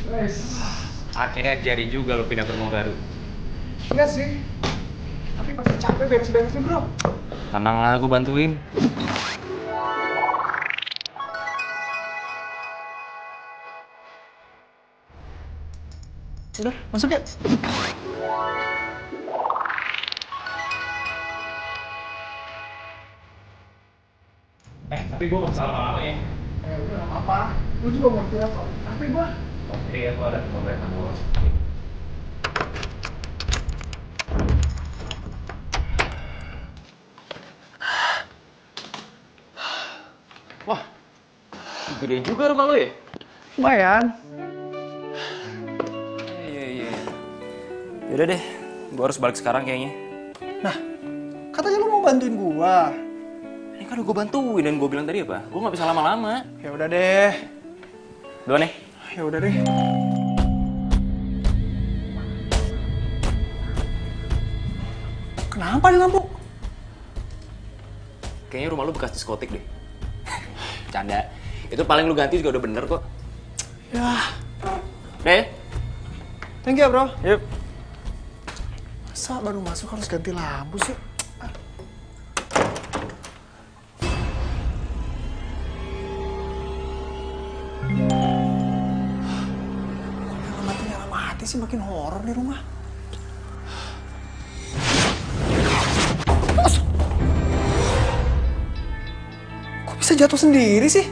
Wes. Akhirnya jadi juga lo pindah ke rumah baru. Enggak sih. Tapi masih capek beres-beresin, bro. Tenang lah, aku bantuin. Udah, masuk ya. Tapi gue gak salah lama ya. Udah gak apa-apa. Lu juga mau pulang kok. Tapi gua. Oke, aku ada pembayaran dulu. Wah, gede juga rumah lo ya? Lumayan. Iya. Yaudah deh, gue harus balik sekarang kayaknya. Nah, katanya lu mau bantuin gua. Ini kan udah gue bantuin dan gue bilang tadi apa? Gue gak bisa lama-lama. Ya udah deh. Dua nih. Ya udah deh. Kenapa nih lampu? Kayaknya rumah lu bekas diskotik deh. Canda. Itu paling lu ganti juga udah bener kok. Ya, Deh. thank you ya, bro. Yuk. Masa baru masuk harus ganti lampu sih? Nyala mati sih, makin horor di rumah. Kok bisa jatuh sendiri sih?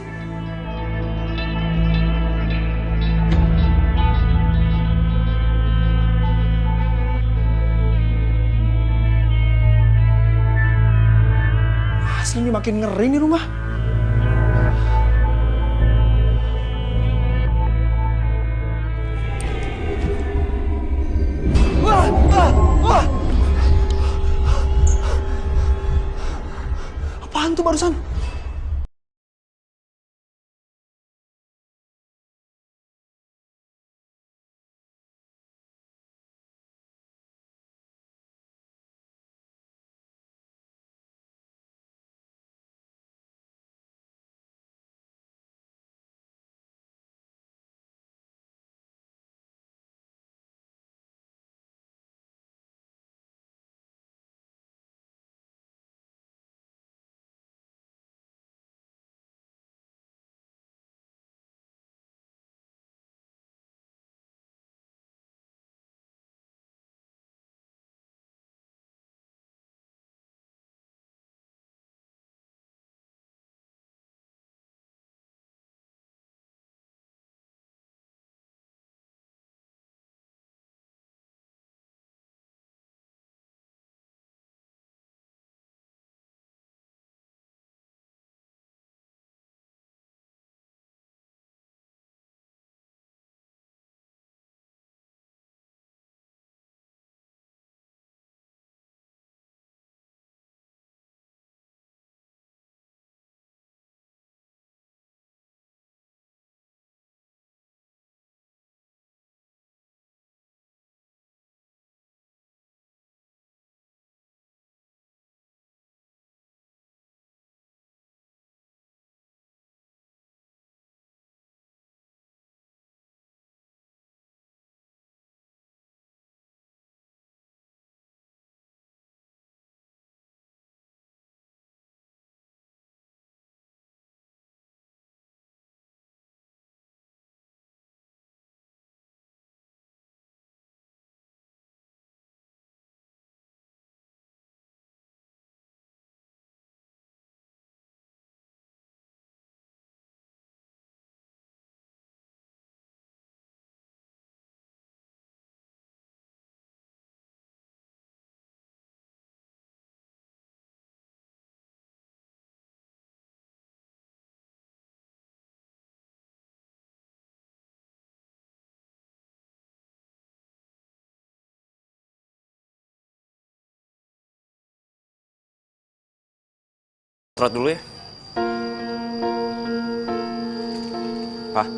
Asli ini makin ngeri nih rumah. Wah, wah, wah. Apaan tuh barusan? Surat dulu ya. Pak.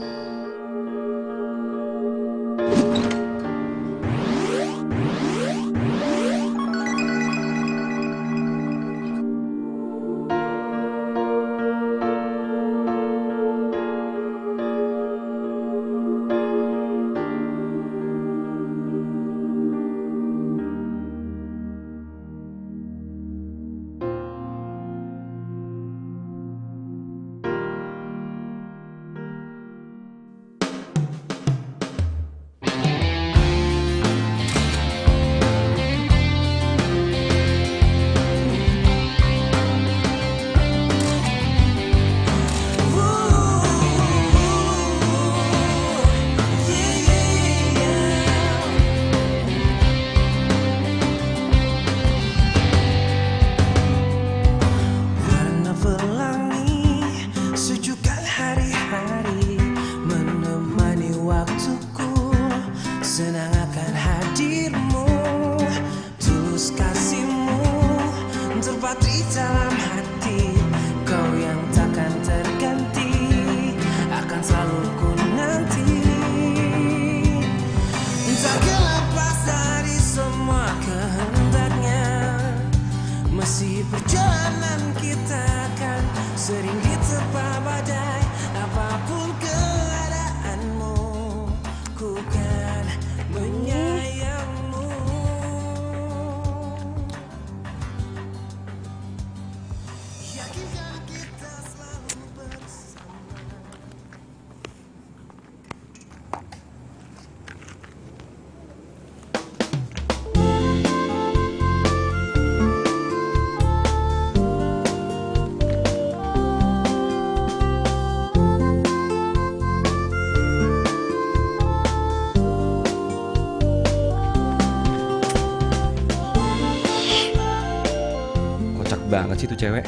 banget sih tuh cewek.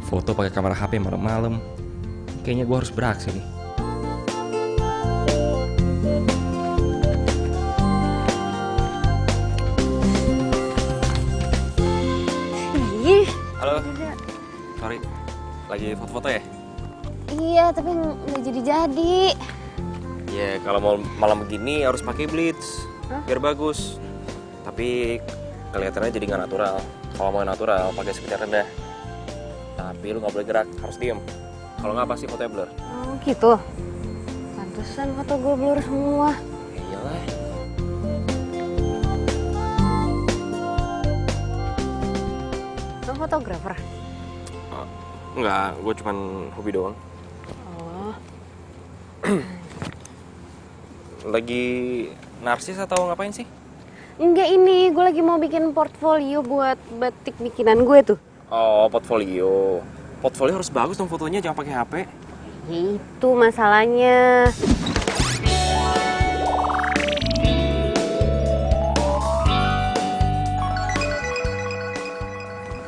Foto pakai kamera HP malam-malam. Kayaknya gue harus beraksi nih. Ih, Halo. Sorry. Lagi foto-foto ya? iya tapi nggak jadi-jadi. Ya kalau mau malam begini harus pakai blitz. Biar bagus. Tapi kelihatannya jadi nggak natural. Kalau mau natural pakai speed rendah. Tapi lu nggak boleh gerak, harus diem. Kalau nggak pasti fotonya blur. Oh gitu. Pantesan foto gue blur semua. Ya iyalah. Lo fotografer? Enggak, gue cuman hobi doang. Oh. Lagi narsis atau ngapain sih? Enggak, ini gue lagi mau bikin portfolio buat batik bikinan gue tuh. Oh, portfolio. Portfolio harus bagus dong fotonya, jangan pakai HP. Ya itu masalahnya.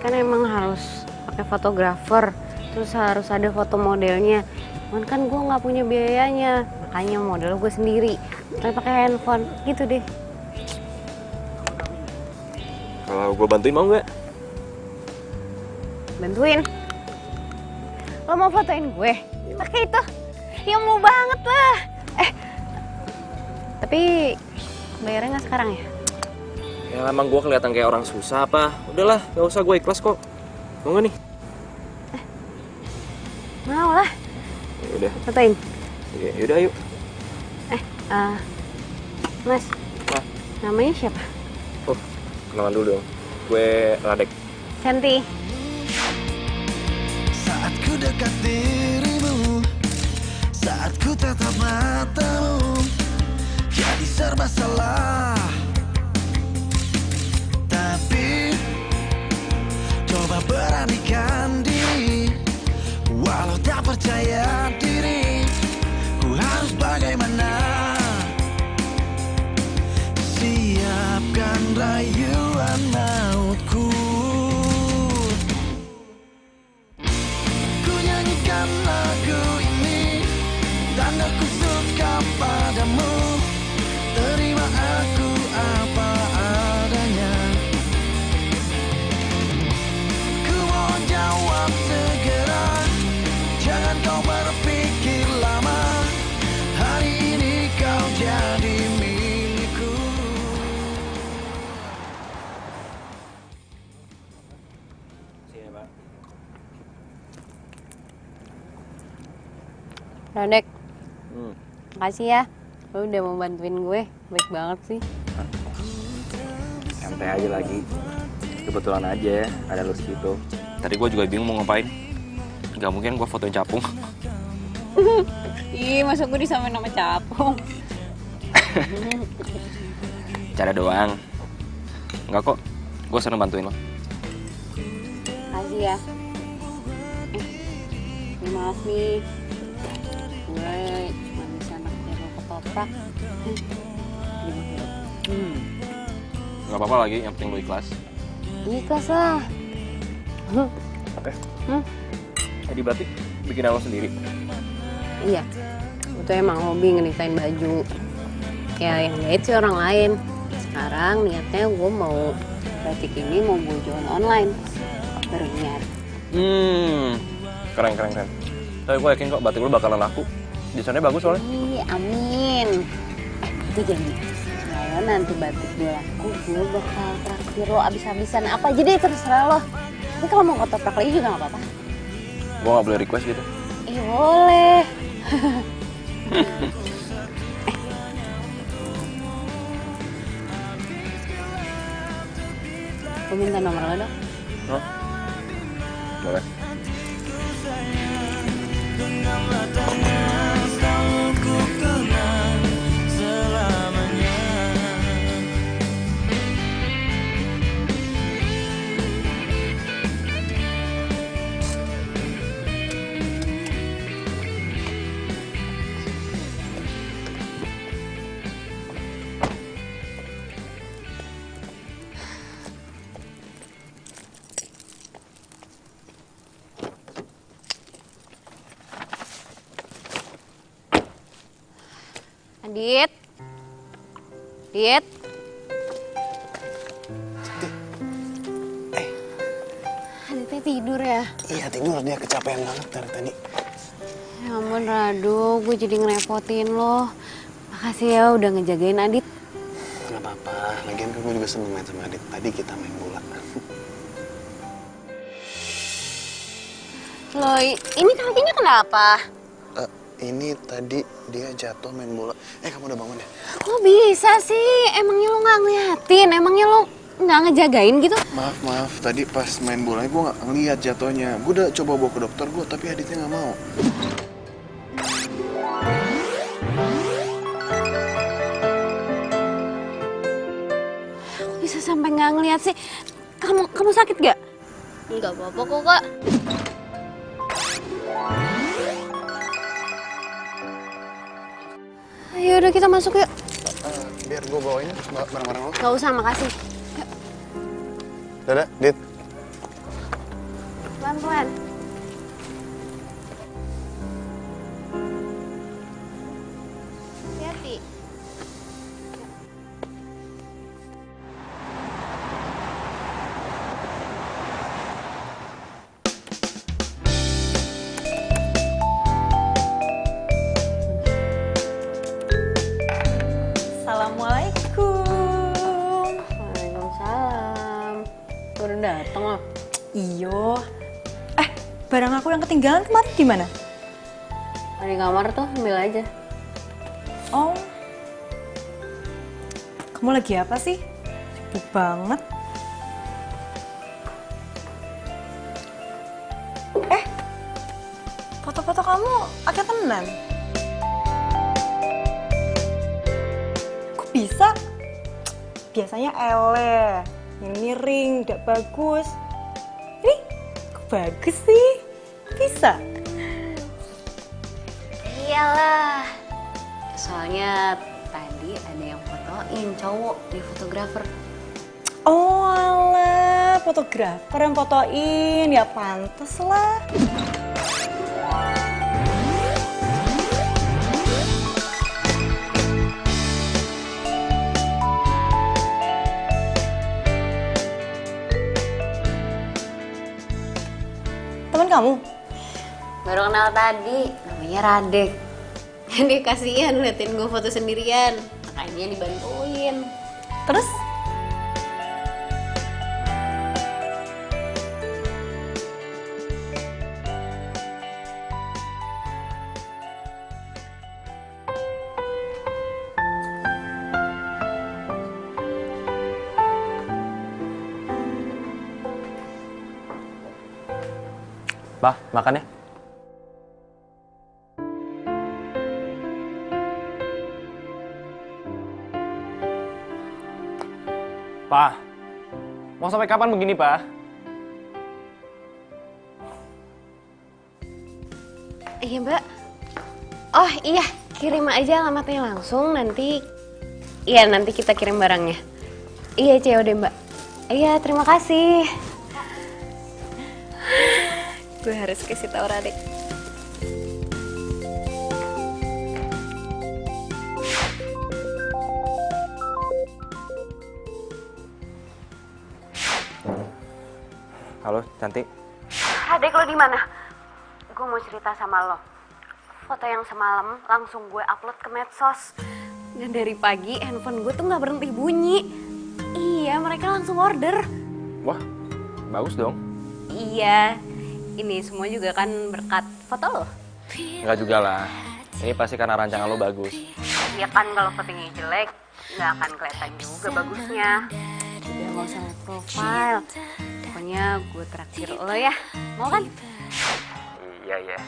Kan emang harus pakai fotografer, terus harus ada foto modelnya. Cuman kan gue nggak punya biayanya, makanya model gue sendiri. Tapi pakai handphone, gitu deh. Kalau gue bantuin mau nggak? Bantuin. Lo mau fotoin gue? Pakai itu. Ya mau banget lah. Tapi bayarnya nggak sekarang ya? Ya emang gue kelihatan kayak orang susah apa? Udahlah, gak usah, gue ikhlas kok. Mau nggak nih? Mau lah. Udah. Fotoin. Yaudah yuk. Mas. Nah. Namanya siapa? Oh, kenalan dulu dong. Gue Radek. Cantik. Saat ku dekat dirimu, saat ku tatap matamu, jadi serba salah. Tapi coba beranikan diri, walau tak percaya diri, ku harus bagaimana? Siapkan rayuan mautku. Ku nyanyikan lagu ini, tanda ku suka padamu. Terima aku apa adanya. Ku mohon jawab segera, jangan kau berpikir lama. Hari ini kau jadi milikku. Sini, Pak. Radek. Makasih ya. Lo udah mau bantuin gue. Baik banget sih. Santai aja lagi. Kebetulan aja ada lu segitu. Tadi gue juga bingung mau ngapain. Gak mungkin gue fotoin capung. Ih, masa gue disamain nama capung. Cara doang. Enggak kok. Gue seneng bantuin lo. Makasih ya. Maaf nih. Gue cuma bisa naksir lo ketoprak. Gak apa-apa lagi, yang penting lo ikhlas. Ikhlas lah. Jadi batik bikin lo sendiri. Iya. Gue tuh emang hobi ngedesain baju. Ya yang jahit sih orang lain. Sekarang niatnya gue mau batik ini mau gue jual online. Baru niat. Keren. Tapi gue yakin kok batik lo bakalan laku. Desainnya bagus soalnya. Ih, amin. Itu janji. Kalau nanti batik gue laku, gue bakal traktir lo abis-abisan apa aja deh, terserah lo. Tapi kalau mau ketoprak lagi juga gak apa-apa. Gue gak boleh request gitu. Boleh. Gue minta nomor lo dong. Hah? Boleh. Genggamlah tangan, selalu ku kenang selamanya. Adit. Adit. Aditnya tidur ya? Iya tidur, dia kecapean banget dari tadi. Ya ampun Rado, gue jadi ngerepotin lo. Makasih ya udah ngejagain Adit. Gak apa-apa, lagian kan gue juga seneng main sama Adit. Tadi kita main bola. Lo, ini kakinya kenapa? Ini tadi dia jatuh main bola. Kamu udah bangun ya? Kok bisa sih? Emangnya lo nggak ngeliatin? Emangnya lo nggak ngejagain gitu? Maaf. Tadi pas main bola gue gak ngeliat jatuhnya. Gue udah coba bawa ke dokter gue, tapi Aditnya gak mau. Kok bisa sampai nggak ngeliat sih? Kamu sakit gak? Nggak apa-apa kok kak. Ayo udah kita masuk yuk. Biar gue bawain barang-barang lo. Gak usah, makasih. Yuk, Dadah, Dit. pelan-pelan. Hati-hati. Assalamualaikum. Waalaikumsalam. Udah dateng loh. Iyo. Barang aku yang ketinggalan kemarin di mana? Di kamar tuh, ambil aja. Oh. Kamu lagi apa sih? Sibuk banget. Foto-foto kamu agak tenan. Kok bisa? Biasanya ele, yang miring, gak bagus. Ini kok bagus sih? Bisa? Iyalah. Soalnya tadi ada yang fotoin cowok di fotografer. Oh alah, fotografer yang fotoin, ya pantes lah. Teman kamu? Baru kenal tadi, namanya Radek. Dia kasihan liatin gue foto sendirian, makanya dibantuin. Terus? Bah, makan ya. Pak, mau sampai kapan begini, Pak? Iya mbak. Oh iya, kirim aja alamatnya langsung nanti. Iya nanti kita kirim barangnya. Iya COD mbak. Iya terima kasih. Gue harus kasih tau Radek. Halo, cantik. Radek lo di mana? Gue mau cerita sama lo. Foto yang semalam langsung gue upload ke medsos. Dan dari pagi handphone gue tuh nggak berhenti bunyi. Iya mereka langsung order. Wah, bagus dong. Iya, ini semua juga kan berkat foto lo. Enggak juga lah. Ini pasti karena rancangan lo bagus. Iya kan kalau fotonya jelek, nggak akan kelihatan juga bagusnya. Udah nggak usah liat profile. Pokoknya gue traktir lo ya, mau kan? Iya, iya.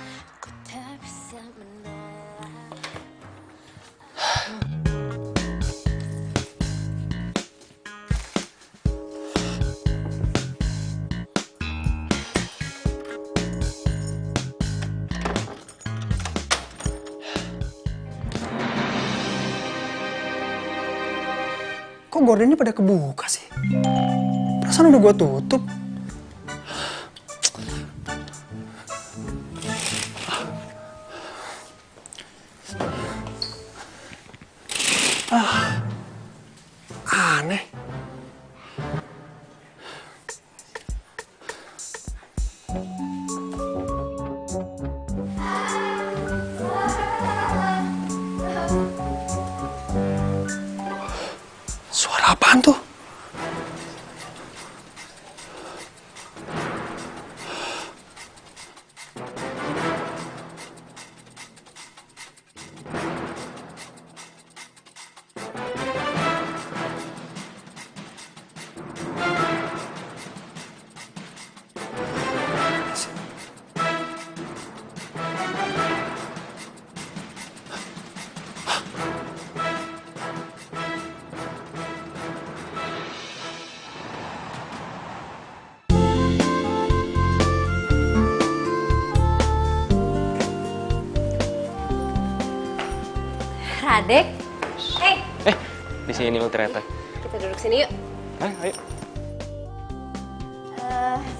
Kok gordennya pada kebuka sih? Perasaan udah gua tutup. Aneh. Suara apaan tuh? Radek, Di sini lo ternyata. kita duduk sini yuk. Ayo.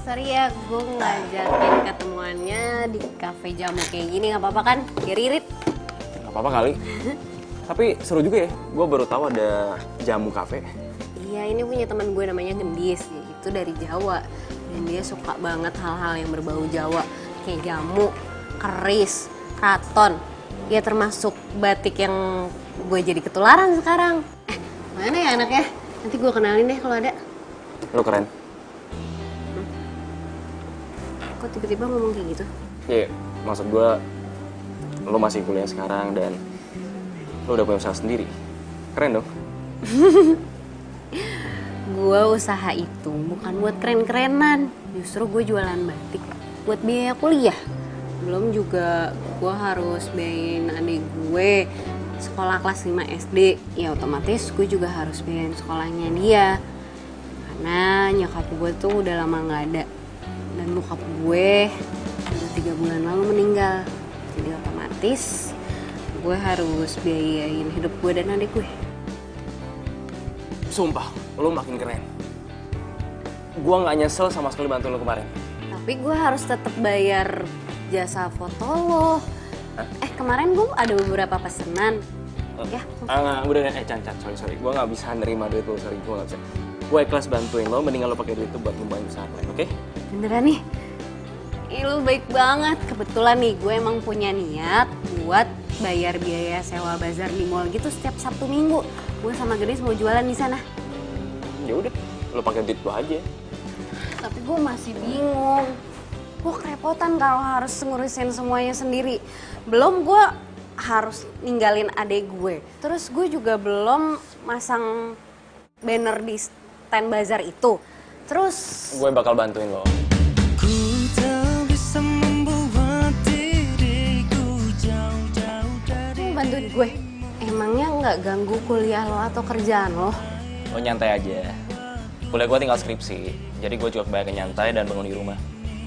Sorry ya, gue ngajakin ketemuannya di kafe jamu kayak gini, nggak apa-apa kan? Biar irit. Gak apa-apa kali. Tapi seru juga ya, gue baru tahu ada jamu kafe. Iya, ini punya teman gue namanya Gendis, itu dari Jawa. Dan dia suka banget hal-hal yang berbau Jawa, kayak jamu, keris, kraton. Ya termasuk batik yang gue jadi ketularan sekarang. Mana ya anaknya? Nanti gue kenalin deh kalau ada. Lo keren. Kok tiba-tiba ngomong kayak gitu? Iya, maksud gue lo masih kuliah sekarang dan lo udah punya usaha sendiri. Keren dong. Gue usaha itu bukan buat keren-kerenan. Justru gue jualan batik buat biaya kuliah. Belum juga gue harus biayain adik gue sekolah kelas 5 SD. Ya otomatis gue juga harus biayain sekolahnya dia. Karena nyokap gue tuh udah lama gak ada. Dan bokap gue udah 3 bulan lalu meninggal. Jadi otomatis gue harus biayain hidup gue dan adik gue. Sumpah, lo makin keren. Gue gak nyesel sama sekali bantu lo kemarin. Tapi gue harus tetap bayar jasa foto lo. Kemarin gue ada beberapa pesanan. Ya. Enggak, udah Chan, sorry. Gue gak bisa nerima duit lo, sorry. Gue gak bisa. Gue ikhlas bantuin lo, mendingan lo pakai duit itu buat ngembangin usaha lain, oke? Beneran nih? Ih, lu baik banget. Kebetulan nih gue emang punya niat buat bayar biaya sewa bazar di mall gitu setiap Sabtu Minggu. Gue sama Gedis mau jualan di sana. Ya udah, lo pakai duit lo aja. Tapi gue masih bingung. Gue kerepotan kalau harus ngurusin semuanya sendiri. Belum gue harus ninggalin adek gue. Terus gue juga belum masang banner di stand bazar itu. Terus Gue bakal bantuin lo. Ku tak bisa membuat diriku jauh-jauh dari lu bantuin gue. Emangnya nggak ganggu kuliah lo atau kerjaan lo? Lo nyantai aja. Kuliah gue tinggal skripsi, jadi gue juga kebanyakan nyantai dan bangun di rumah.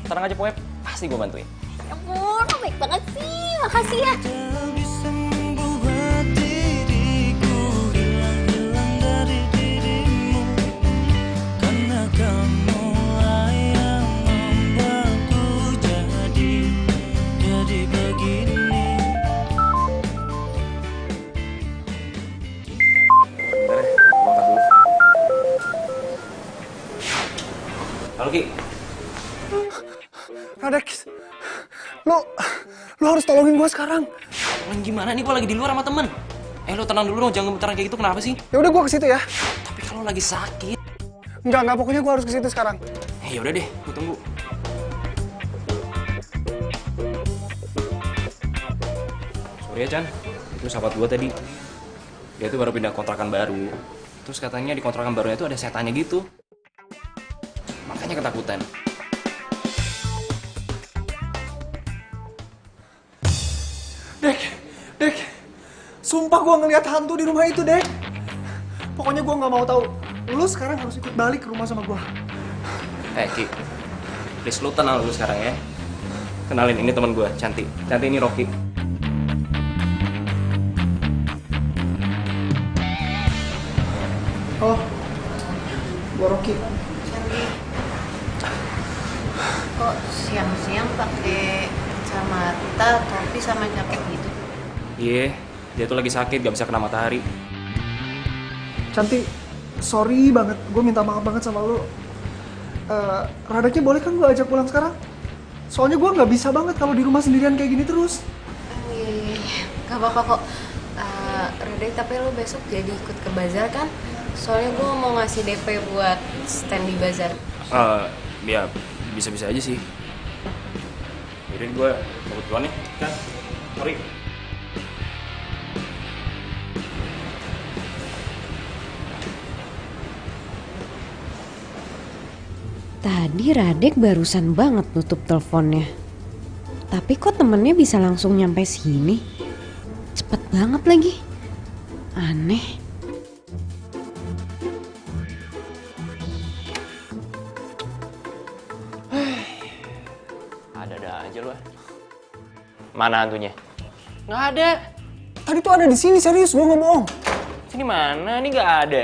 Tenang aja pokoknya, pasti gue bantuin. Ya ampun, lo baik banget sih. Makasih ya. tak bisa membuat diriku hilang dari dirimu. Karena kamu yang membuatku jadi begini. Bentar ya, gue angkat dulu. Halo Ki. Radek, lo harus tolongin gue sekarang. Tolong gimana nih, gue lagi di luar sama temen. Lo tenang dulu dong, jangan gemetaran kayak gitu, kenapa sih? Ya udah gue ke situ ya. Tapi kalau lagi sakit. Enggak, pokoknya gue harus ke situ sekarang. Ya udah deh, gue tunggu. Sorry ya Chan, itu sahabat gue tadi. Dia tuh baru pindah kontrakan baru. Terus katanya di kontrakan barunya tuh ada setannya gitu. Makanya ketakutan. Dek, sumpah gue ngeliat hantu di rumah itu, Dek. Pokoknya gue nggak mau tahu. Lu sekarang harus ikut balik ke rumah sama gue. Ki, please lu tenang dulu sekarang ya. Kenalin, ini teman gue, Cantik. Cantik ini Rocky. Oh, gue Rocky. Kok siang-siang pakai kacamata, topi sama jaket gitu? Iya, dia tuh lagi sakit, gak bisa kena matahari. Cantik, sorry banget. Gue minta maaf banget sama lo. Radeknya boleh kan gue ajak pulang sekarang? Soalnya gue nggak bisa banget kalau di rumah sendirian kayak gini terus. Gak apa-apa kok. Radek, tapi lo besok jadi ikut ke bazar kan? Soalnya gue mau ngasih DP buat stand di bazar. Ya bisa-bisa aja sih. Yaudah gue cabut duluan nih, kan? Sorry. Tadi Radek barusan banget nutup teleponnya. Tapi kok temennya bisa langsung nyampe sini? Cepet banget lagi. Aneh. Ada aja lu. Mana hantunya? Nggak ada. Tadi tuh ada di sini, serius, gue nggak bohong. Sini mana? Ini nggak ada.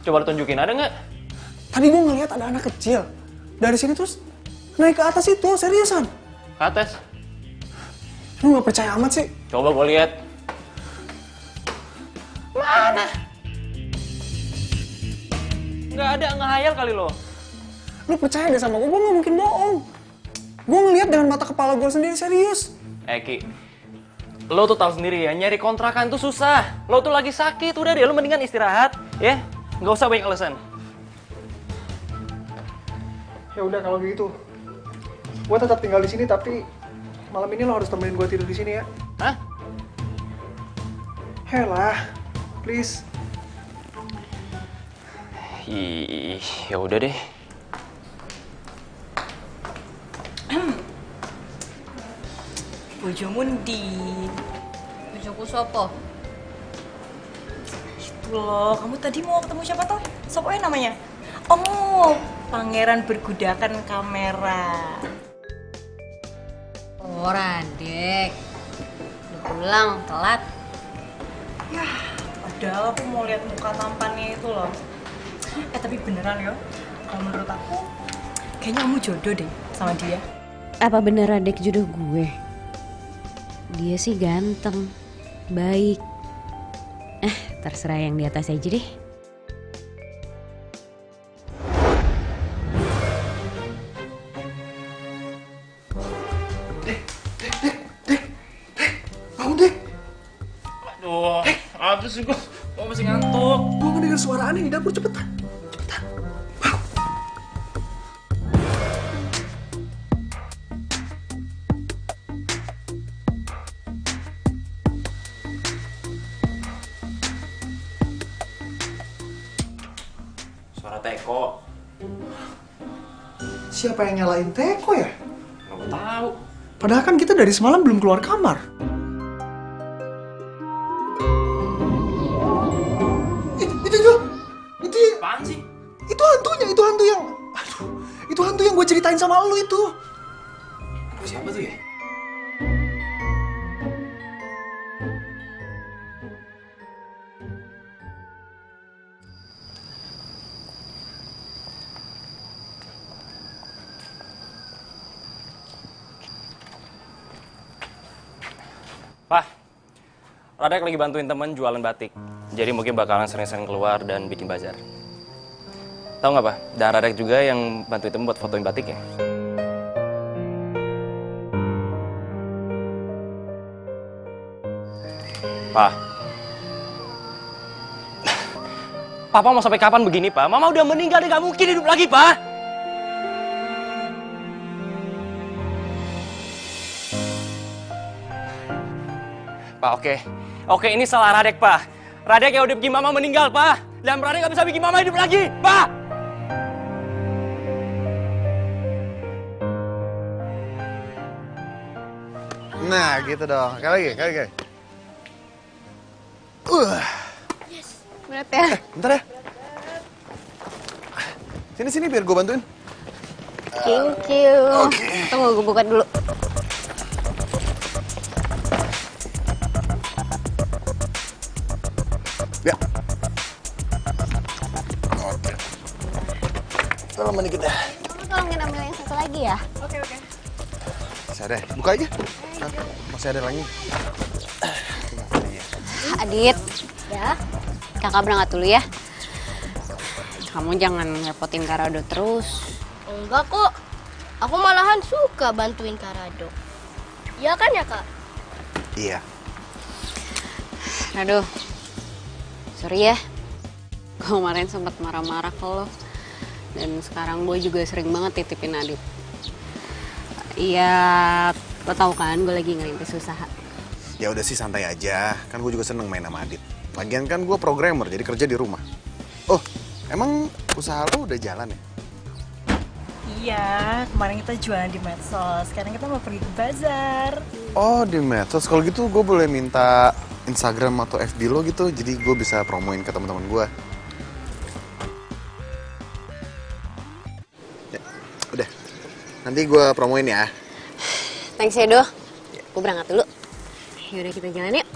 Coba lu tunjukin, ada nggak? Tadi gue ngeliat ada anak kecil. Dari sini terus naik ke atas itu, seriusan. Ke atas. Lu nggak percaya amat sih? Coba gue lihat. Mana? Nggak ada, ngehayal kali lo. Lu percaya deh sama gue nggak mungkin bohong. Gue ngeliat dengan mata kepala gue sendiri, serius. Ki, lo tuh tahu sendiri ya, nyari kontrakan tuh susah. Lo tuh lagi sakit, udah deh, lo mendingan istirahat, ya. Nggak usah banyak alasan. Ya udah kalau gitu, gue tetap tinggal di sini tapi malam ini lo harus temenin gue tidur di sini ya. Hah? Helah, please. Ih, ya udah deh. Bojomu ndi? Bojoku sopo? Itu loh, kamu tadi mau ketemu siapa toh? Sopo namanya? Oh, pangeran bergudakan kamera. Oh, Radek. Udah pulang, telat. Ya, padahal aku mau lihat muka tampannya itu loh. Tapi beneran ya, kalau menurut aku kayaknya kamu jodoh deh sama dia. Apa bener Radek jodoh gue? Dia sih ganteng, baik. Terserah yang di atas aja deh. Bangun deh, Aduh, apa sih gue masih ngantuk. gue ngedenger suara aneh di dapur, cepetan. Suara Teko. Siapa yang nyalain Teko ya? Nggak tahu. Padahal kan kita dari semalam belum keluar kamar. Itu Apaan sih? itu hantu yang, aduh, itu hantu yang gue ceritain sama lu itu. Siapa tuh ya? Pak, Radek lagi bantuin temen jualan batik. Jadi mungkin bakalan sering-sering keluar dan bikin bazar. Tahu nggak, Pak? Dan Radek juga yang bantuin temen buat fotoin batiknya. Pak. Papa mau sampai kapan begini, Pak? Mama udah meninggal, dia nggak mungkin hidup lagi, Pak. Pak, oke, ini salah Radek, Pak. Radek yang udah bikin Mama meninggal, Pak. Dan Radek nggak bisa bikin Mama hidup lagi, Pak. Nah, gitu dong. Kali lagi. Berat ya? Bentar ya. Sini biar gue bantuin. Thank you. Tunggu, gue buka dulu. Ya. Oke. Tolong dikit deh. Kamu tolongin ambil yang satu lagi ya? Oke. Bisa deh, buka aja. Masih ada lagi. Adit, ya. Kakak berangkat dulu ya. kamu jangan ngerepotin Karado terus. Enggak kok. Aku malahan suka bantuin Karado. Iya kan ya, Kak? Iya. Aduh, sorry ya. Gue kemarin sempat marah-marah ke lo. Dan sekarang gue juga sering banget titipin Adit. Iya, lo tau kan gue lagi ngerintis usaha. Ya udah sih santai aja, kan gue juga seneng main sama Adit. Lagian kan gue programmer, jadi kerja di rumah. Oh, emang usaha lo udah jalan ya? Iya, kemarin kita jualan di medsos. Sekarang kita mau pergi ke bazar. Oh, di medsos. Kalau gitu gue boleh minta Instagram atau FB lo gitu, jadi gue bisa promoin ke teman-teman gue. Ya, udah. Nanti gue promoin ya. Thanks ya, Do. Gue berangkat dulu. Yaudah kita jalan yuk.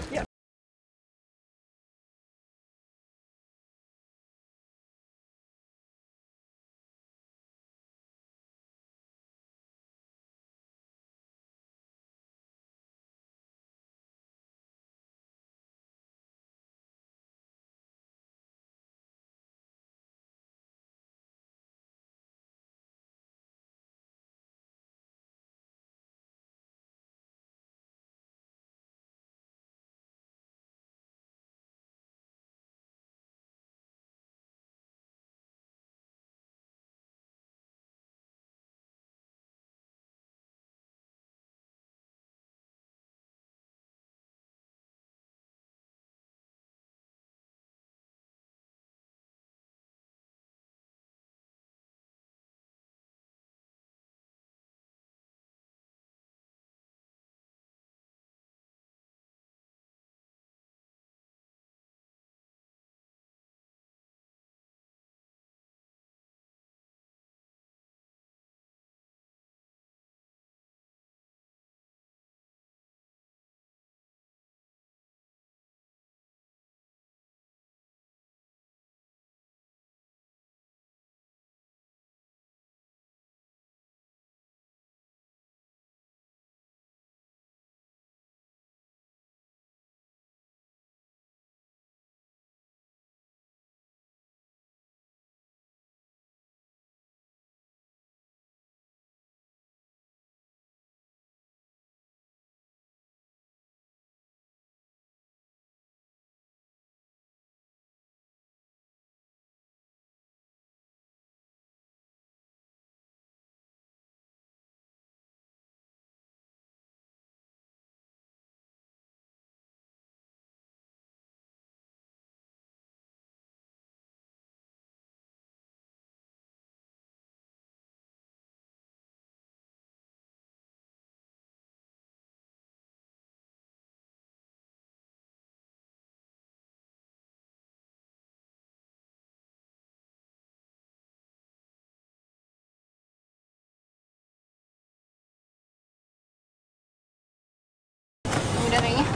Udah kayaknya.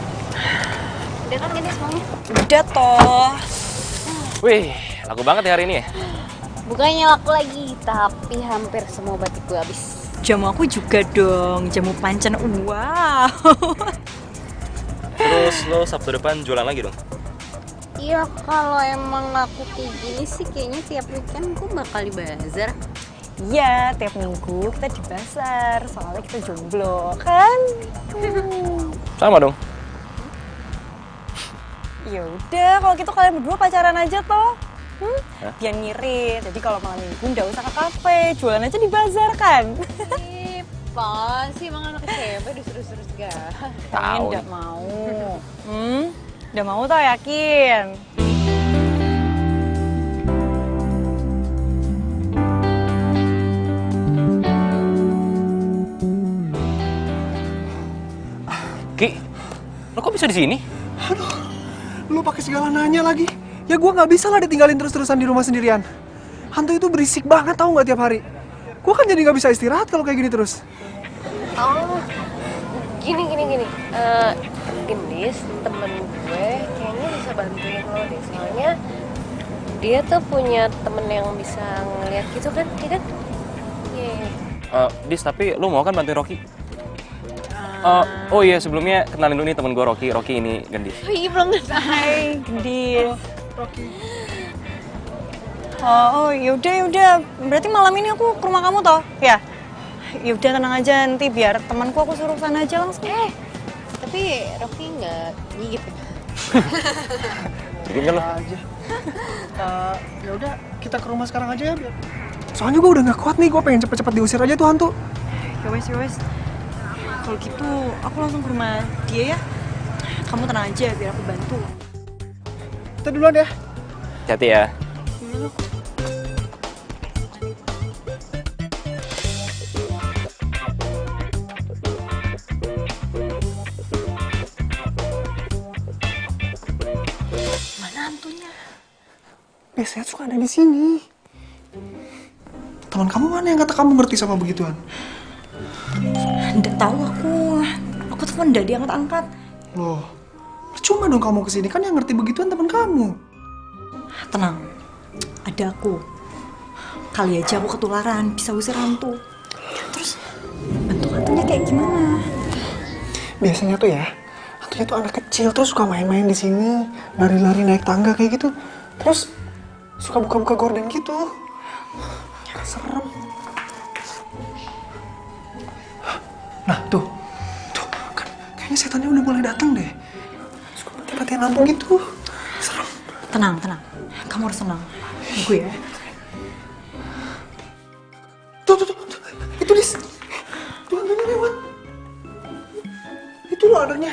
Udah kan gini semuanya? Udah toh. Wih, laku banget ya hari ini ya? Bukannya laku lagi, tapi hampir semua batik gue habis. Jamu aku juga dong, jamu pancen. Wow. Terus lo Sabtu depan jualan lagi dong? Iya, kalau emang laku kayak gini sih kayaknya tiap weekend gue bakal di bazar. Iya, tiap minggu kita di pasar, soalnya kita jomblo, kan? Sama dong. Ya udah, kalau gitu kalian berdua pacaran aja toh. Hah? Biar ngirit. Jadi kalau malam minggu nggak usah ke kafe, jualan aja di bazar kan? Ih, pas sih emang anak SMP disuruh-suruh segala. Kalian Tahu nggak nih. mau. Udah mau tau yakin? Ki, lo kok bisa di sini? Lu pakai segala nanya lagi. Ya gue nggak bisa lah ditinggalin terus-terusan di rumah sendirian. Hantu itu berisik banget tau nggak tiap hari. Gue kan jadi nggak bisa istirahat kalau kayak gini terus. Oh, gini. Gendis, temen gue kayaknya bisa bantuin lo deh. Soalnya dia tuh punya temen yang bisa ngeliat gitu kan, iya kan? Iya. Dis, tapi lo mau kan bantuin Rocky? Oh iya, sebelumnya kenalin dulu nih temen gue Rocky. Rocky ini Gendis. Oh iya, belum kenal. Hai, Gendis. Rocky. Oh, yaudah, yaudah. Berarti malam ini aku ke rumah kamu toh? Ya? Yaudah, tenang aja. Nanti biar temanku aku suruh sana aja langsung. Tapi Rocky nggak gigit ya? Bikin kan lo? Aja. Ya udah, kita ke rumah sekarang aja ya biar. Soalnya gue udah nggak kuat nih, gue pengen cepet-cepet diusir aja tuh hantu. Ya wes, ya wes. Kalau gitu, aku langsung ke rumah dia ya. Kamu tenang aja, biar aku bantu. Kita duluan ya. Hati ya. Mana hantunya? Biasanya suka ada di sini. Teman kamu mana yang kata kamu ngerti sama begituan? Nggak tahu aku. Aku telepon nggak diangkat-angkat. Loh, percuma dong kamu kesini, kan yang ngerti begituan teman kamu. Tenang, ada aku. Kali aja aku ketularan, bisa usir hantu. Terus, bentuk hantunya kayak gimana? Biasanya tuh ya, hantunya tuh anak kecil terus suka main-main di sini, lari-lari naik tangga kayak gitu. Terus suka buka-buka gorden gitu. Serem. Nah, tuh kan kayaknya setannya udah mulai datang deh. Suka mati-matian lampu gitu. Serem. Tenang, tenang. Kamu harus tenang. Gue ya. Tuh. Itu Dis. Tuh hantunya lewat. Itu loh adanya.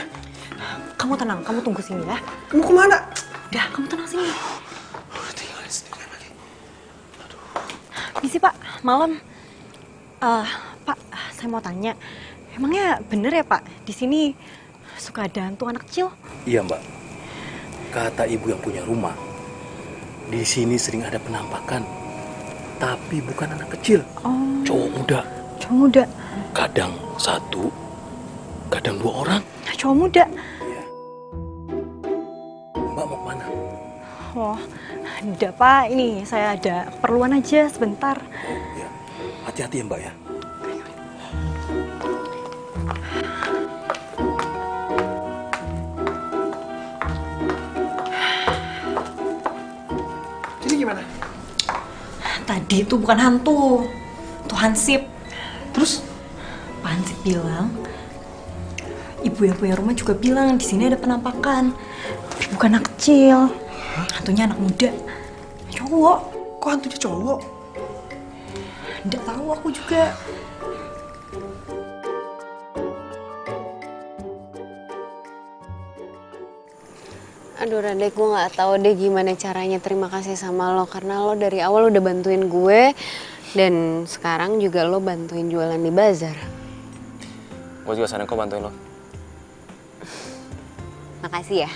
Kamu tenang, kamu tunggu sini ya. Mau kemana? Udah, kamu tenang sini. Lu udah tinggalin sendirian lagi. Misi Pak, malam. Pak, saya mau tanya. Emangnya bener ya Pak, di sini suka ada hantu anak kecil? Iya Mbak, kata ibu yang punya rumah, di sini sering ada penampakan, tapi bukan anak kecil, cowok muda. Cowok muda? Kadang satu, kadang 2 orang. Cowok muda? Mbak mau kemana? Oh, enggak Pak, ini saya ada keperluan aja sebentar. Ya, hati-hati ya Mbak ya. Jadi gimana? Tadi itu bukan hantu, itu hansip. Terus? Pak Hansip bilang, ibu yang punya rumah juga bilang di sini ada penampakan. Tapi bukan anak kecil, hantunya anak muda, cowok. Kok hantunya cowok? Nggak tahu aku juga. Aduh Radek, gue nggak tahu deh gimana caranya terima kasih sama lo karena lo dari awal udah bantuin gue dan sekarang juga lo bantuin jualan di bazar. Gue juga seneng kok bantuin lo. Makasih ya.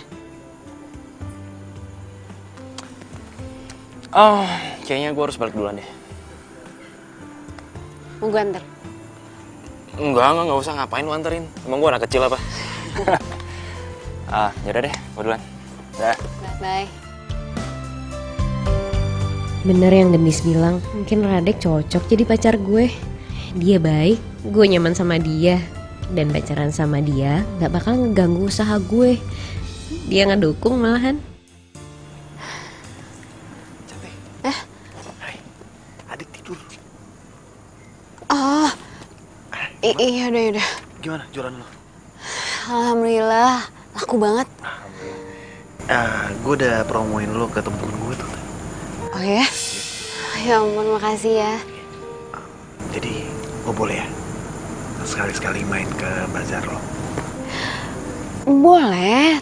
Oh, kayaknya gue harus balik duluan deh. Mau gue anter? Enggak usah, ngapain lu anterin? Emang gue anak kecil apa? Yaudah deh, gue duluan. Dah. Bye. Bener yang Gendis bilang, mungkin Radek cocok jadi pacar gue. Dia baik, gue nyaman sama dia. Dan pacaran sama dia gak bakal ngeganggu usaha gue. Dia ngedukung malahan. Hai, adik tidur. Oh, iya udah. Gimana jualan lo? Alhamdulillah, laku banget. Gue udah promoin lo ke temen-temen gue tuh. Oh ya? Ya ampun, makasih ya. Jadi gue boleh ya sekali-sekali main ke bazar lo? Boleh,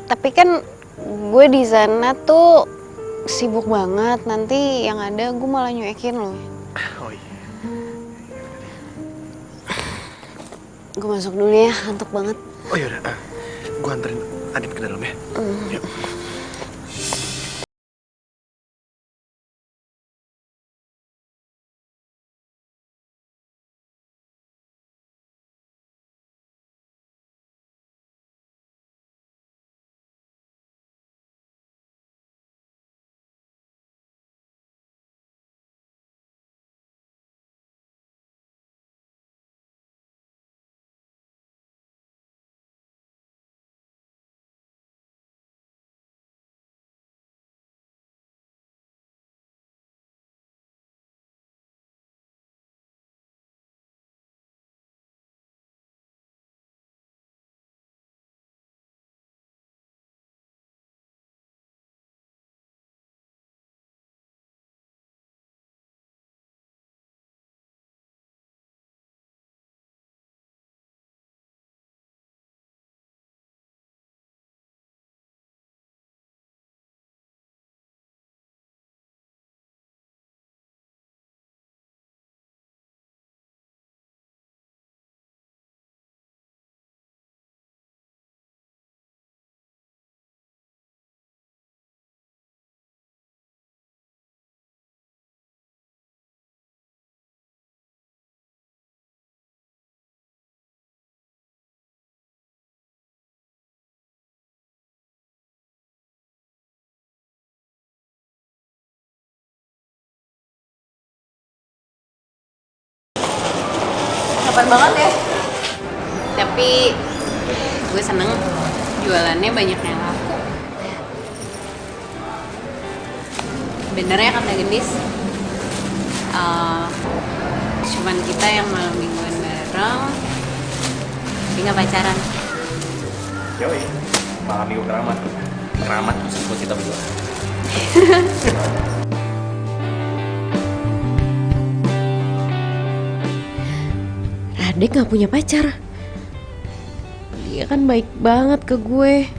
tapi kan gue di sana tuh sibuk banget. Nanti yang ada gue malah nyuekin lo. Oh iya. Gue masuk dulu ya, ngantuk banget. Oh yaudah, gue anterin Adit ke dalam ya. Yuk. Cepet banget ya. Tapi gue seneng jualannya banyak yang laku. Bener ya kata Gendis, cuman kita yang malam mingguan bareng, tapi nggak pacaran. Yoi, malam minggu keramat. Keramat khusus buat kita berdua. Radek gak punya pacar. Dia kan baik banget ke gue.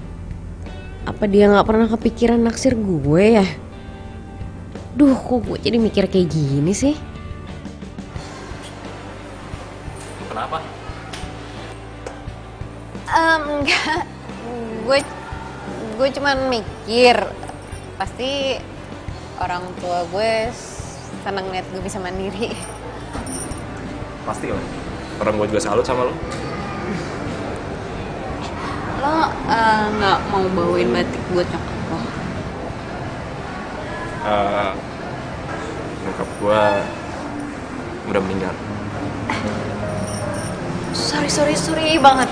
Apa dia gak pernah kepikiran naksir gue ya? Duh, kok gue jadi mikir kayak gini sih? Kenapa? Enggak. Gue cuman mikir pasti orang tua gue seneng liat gue bisa mandiri. Pasti lah. Orang gue juga salut sama lo. Lo nggak mau bawain batik buat nyokap lo? Nyokap gue udah meninggal. Sorry banget.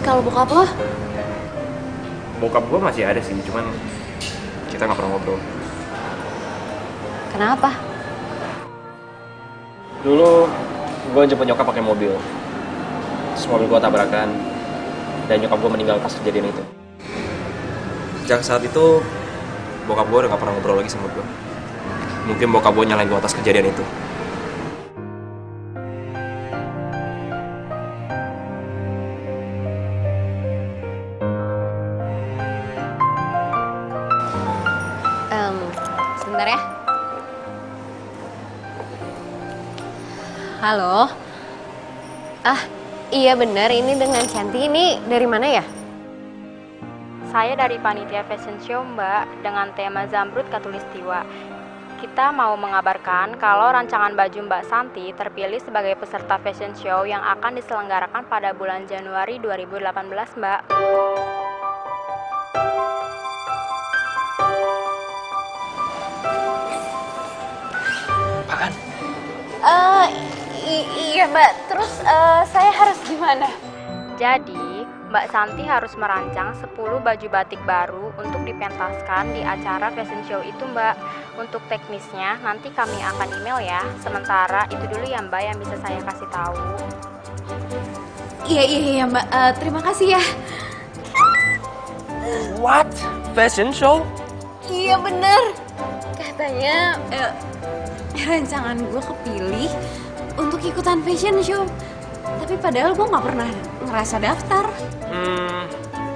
Kalau bokap lo? Bokap gue masih ada sih, cuman kita nggak pernah ngobrol. Kenapa? Dulu gue jemput nyokap pakai mobil. Terus mobil gue tabrakan dan nyokap gue meninggal pas kejadian itu. Sejak saat itu bokap gue udah gak pernah ngobrol lagi sama gue. Mungkin bokap gue nyalain gue atas kejadian itu. Sebentar ya. Halo. Iya benar, ini dengan Cantik. Ini dari mana ya? Saya dari panitia fashion show, Mbak, dengan tema Zamrud Katulistiwa. Kita mau mengabarkan kalau rancangan baju Mbak Santi terpilih sebagai peserta fashion show yang akan diselenggarakan pada bulan Januari 2018, Mbak. Apaan? Iya, Mbak. Terus saya harus gimana? Jadi, Mbak Santi harus merancang 10 baju batik baru untuk dipentaskan di acara fashion show itu, Mbak. Untuk teknisnya nanti kami akan email ya. Sementara itu dulu ya, Mbak, yang bisa saya kasih tahu. Iya Mbak. Terima kasih ya. What? Fashion show? Iya bener. Katanya rancangan gue kepilih untuk ikutan fashion show. Tapi padahal gue nggak pernah ngerasa daftar.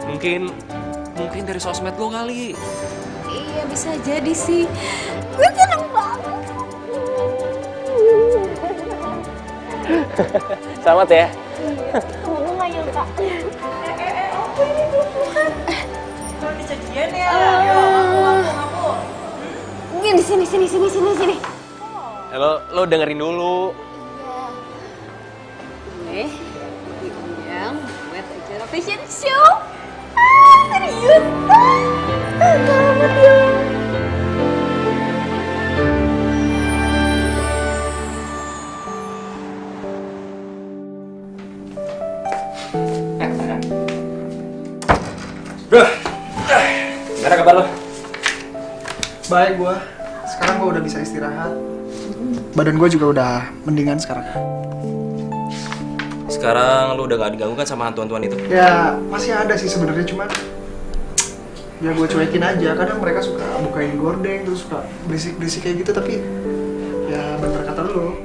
Mungkin dari sosmed lo kali. Iya bisa jadi sih. Gue seneng banget. Selamat ya. Kamu nggak nyangka. Aku ini bukan. Kalau dijadian ya. Ngaku. Ini di sini. Lo dengerin dulu. Iya. Diundang buat acara fashion show. Serius? Selamat ya. Gimana kabar lo? Baik gue. Sekarang gue udah bisa istirahat. Badan gue juga udah mendingan sekarang. Sekarang lo udah gak diganggu kan sama hantu-hantuan itu? Ya masih ada sih sebenarnya, cuman ya gue cuekin aja. Kadang mereka suka bukain gordeng terus suka berisik kayak gitu, tapi ya bener kata lo.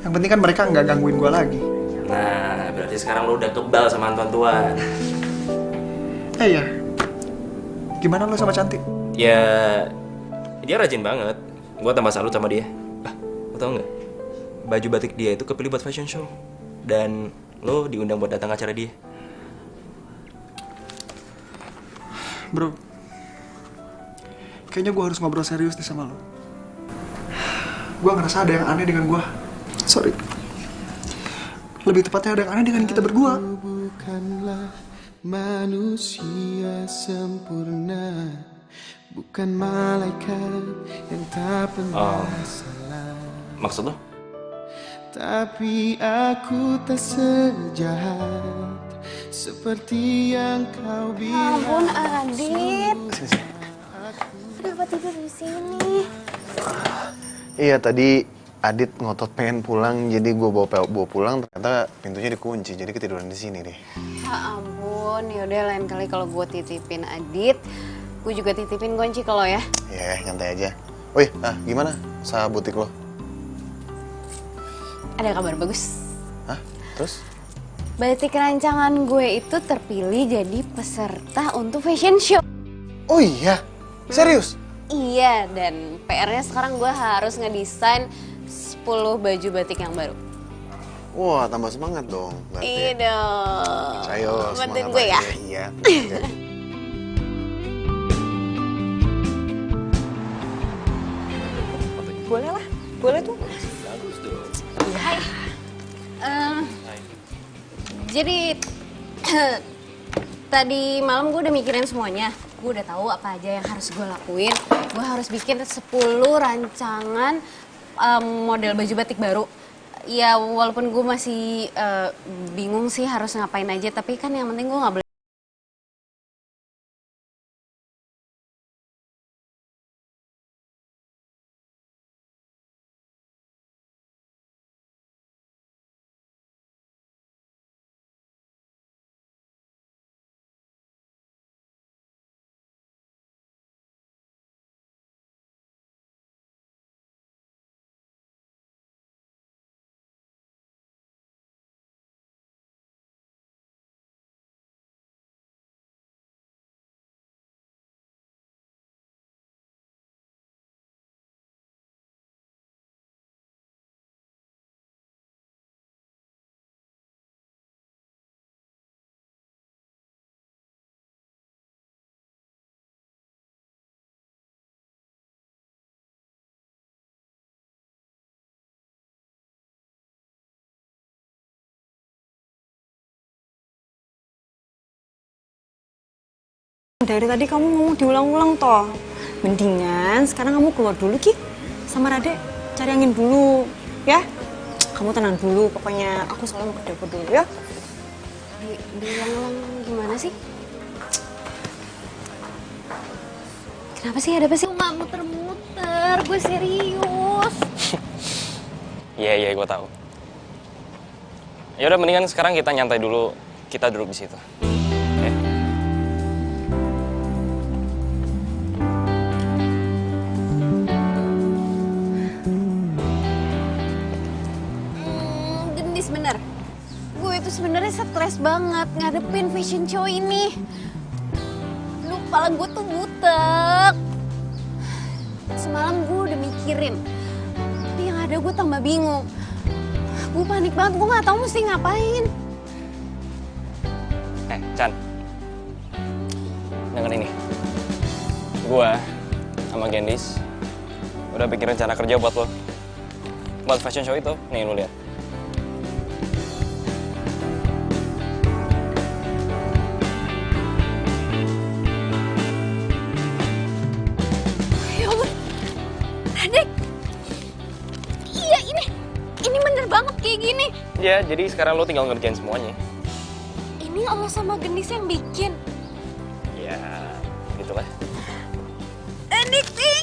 Yang penting kan mereka nggak gangguin gue lagi. Nah, berarti sekarang lo udah kebal sama hantu-hantuan. Ya, gimana lo sama Cantik? Ya, dia rajin banget. Gue tambah salut sama dia. Lo tau nggak? Baju batik dia itu kepilih buat fashion show. Dan lo diundang buat datang acara dia. Bro, kayaknya gue harus ngobrol serius nih sama lo. Gue ngerasa ada yang aneh dengan gue. Sorry. Lebih tepatnya ada yang aneh dengan kita berdua. Bukanlah manusia sempurna, bukan malaikat yang tak pernah salah. Maksud lo? Tapi aku tak sejahat seperti yang kau bilang. Ampun Adit, kenapa tidur di sini? Iya, tadi Adit ngotot pengen pulang, jadi gue bawa pulang, ternyata pintunya dikunci, jadi ketiduran di sini deh. Ya ampun, yaudah lain kali kalau gue titipin Adit, gue juga titipin kunci ke lo ya. Iya, nyantai aja. Wih, gimana usaha butik lo? Ada kabar bagus. Hah? Terus? Batik rancangan gue itu terpilih jadi peserta untuk fashion show. Oh iya? Serius? Iya, dan PR-nya sekarang gue harus ngedesain 10 baju batik yang baru. Wah, tambah semangat dong. Iya dong. Ayo, bantuin semangat gue ya. aja. Iya. Boleh lah, boleh tuh. Bagus dong. Hai. Jadi tadi malam gue udah mikirin semuanya. Gue udah tahu apa aja yang harus gue lakuin. Gue harus bikin 10 rancangan model baju batik baru. Ya walaupun gue masih bingung sih harus ngapain aja, tapi kan yang penting gue nggak boleh. Dari tadi kamu ngomong diulang-ulang toh. Mendingan sekarang kamu keluar dulu Ki. Sama Rade cari angin dulu, ya. Kamu tenang dulu, pokoknya aku soalnya mau ke dapur dulu ya. Diulang-ulang gimana sih? Kenapa sih, ada apa sih? Nggak muter-muter, gue serius. Iya, gue tahu. Ya udah, mendingan sekarang kita nyantai dulu, kita duduk di situ. Oke? Gendis bener. Gue itu sebenarnya stres banget ngadepin fashion show ini. Lu, kepala gue tuh butek. Semalam gue udah mikirin, tapi yang ada gue tambah bingung. Gue panik banget, gue nggak tahu mesti ngapain. Chan, denger ini. Gua sama Gendis udah bikin rencana kerja buat lo. Buat fashion show itu, nih lu lihat. Ya ampun, Radek. Iya, ini bener banget kayak gini. Ya, jadi sekarang lo tinggal ngerjain semuanya. Ini Allah sama Gendis yang bikin. Ya, gitulah. Addicting.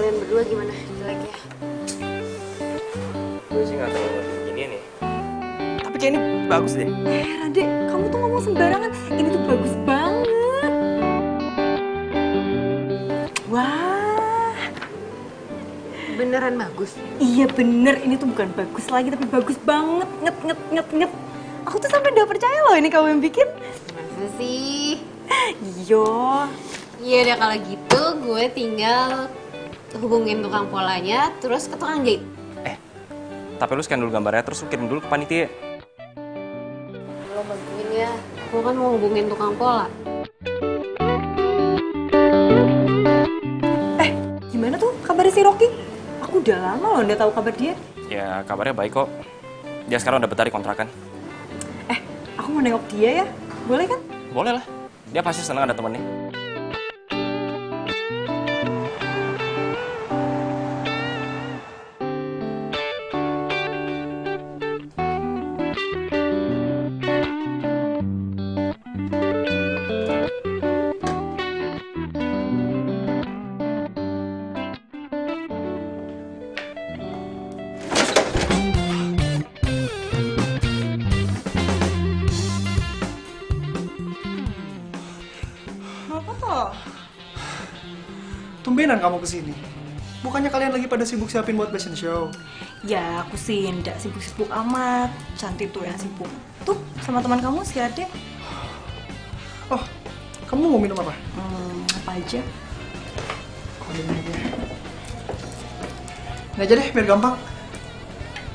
kalian berdua gimana jeleknya? Gue sih nggak terlalu gini nih. Tapi kayak ini bagus deh. Rade, kamu tuh ngomong sembarangan. Ini tuh bagus banget. Wah. Beneran bagus? Iya bener, ini tuh bukan bagus lagi tapi bagus banget. Nget. Aku tuh sampai udah percaya loh ini kamu yang bikin. Masa sih? Iya. Iya udah kalau gitu gue tinggal hubungin tukang polanya terus ke tukang jahit. Tapi lu scan dulu gambarnya, terus lu kirim dulu ke panitia. Lo bantuin ya, gue kan mau hubungin tukang pola. Gimana tuh kabarnya si Rocky? Aku udah lama loh nggak tahu kabar dia. Ya kabarnya baik kok. Dia sekarang udah betah di kontrakan. Aku mau nengok dia ya, boleh kan? Boleh lah. Dia pasti senang ada temennya. Apa toh? Tumbenan kamu kesini. Bukannya kalian lagi pada sibuk siapin buat fashion show? Ya aku sih nggak sibuk-sibuk amat. Cantik tuh yang sibuk. Tuh sama teman kamu si Ade. Oh, kamu mau minum apa? Apa aja? Ini aja. Ini aja deh, biar gampang.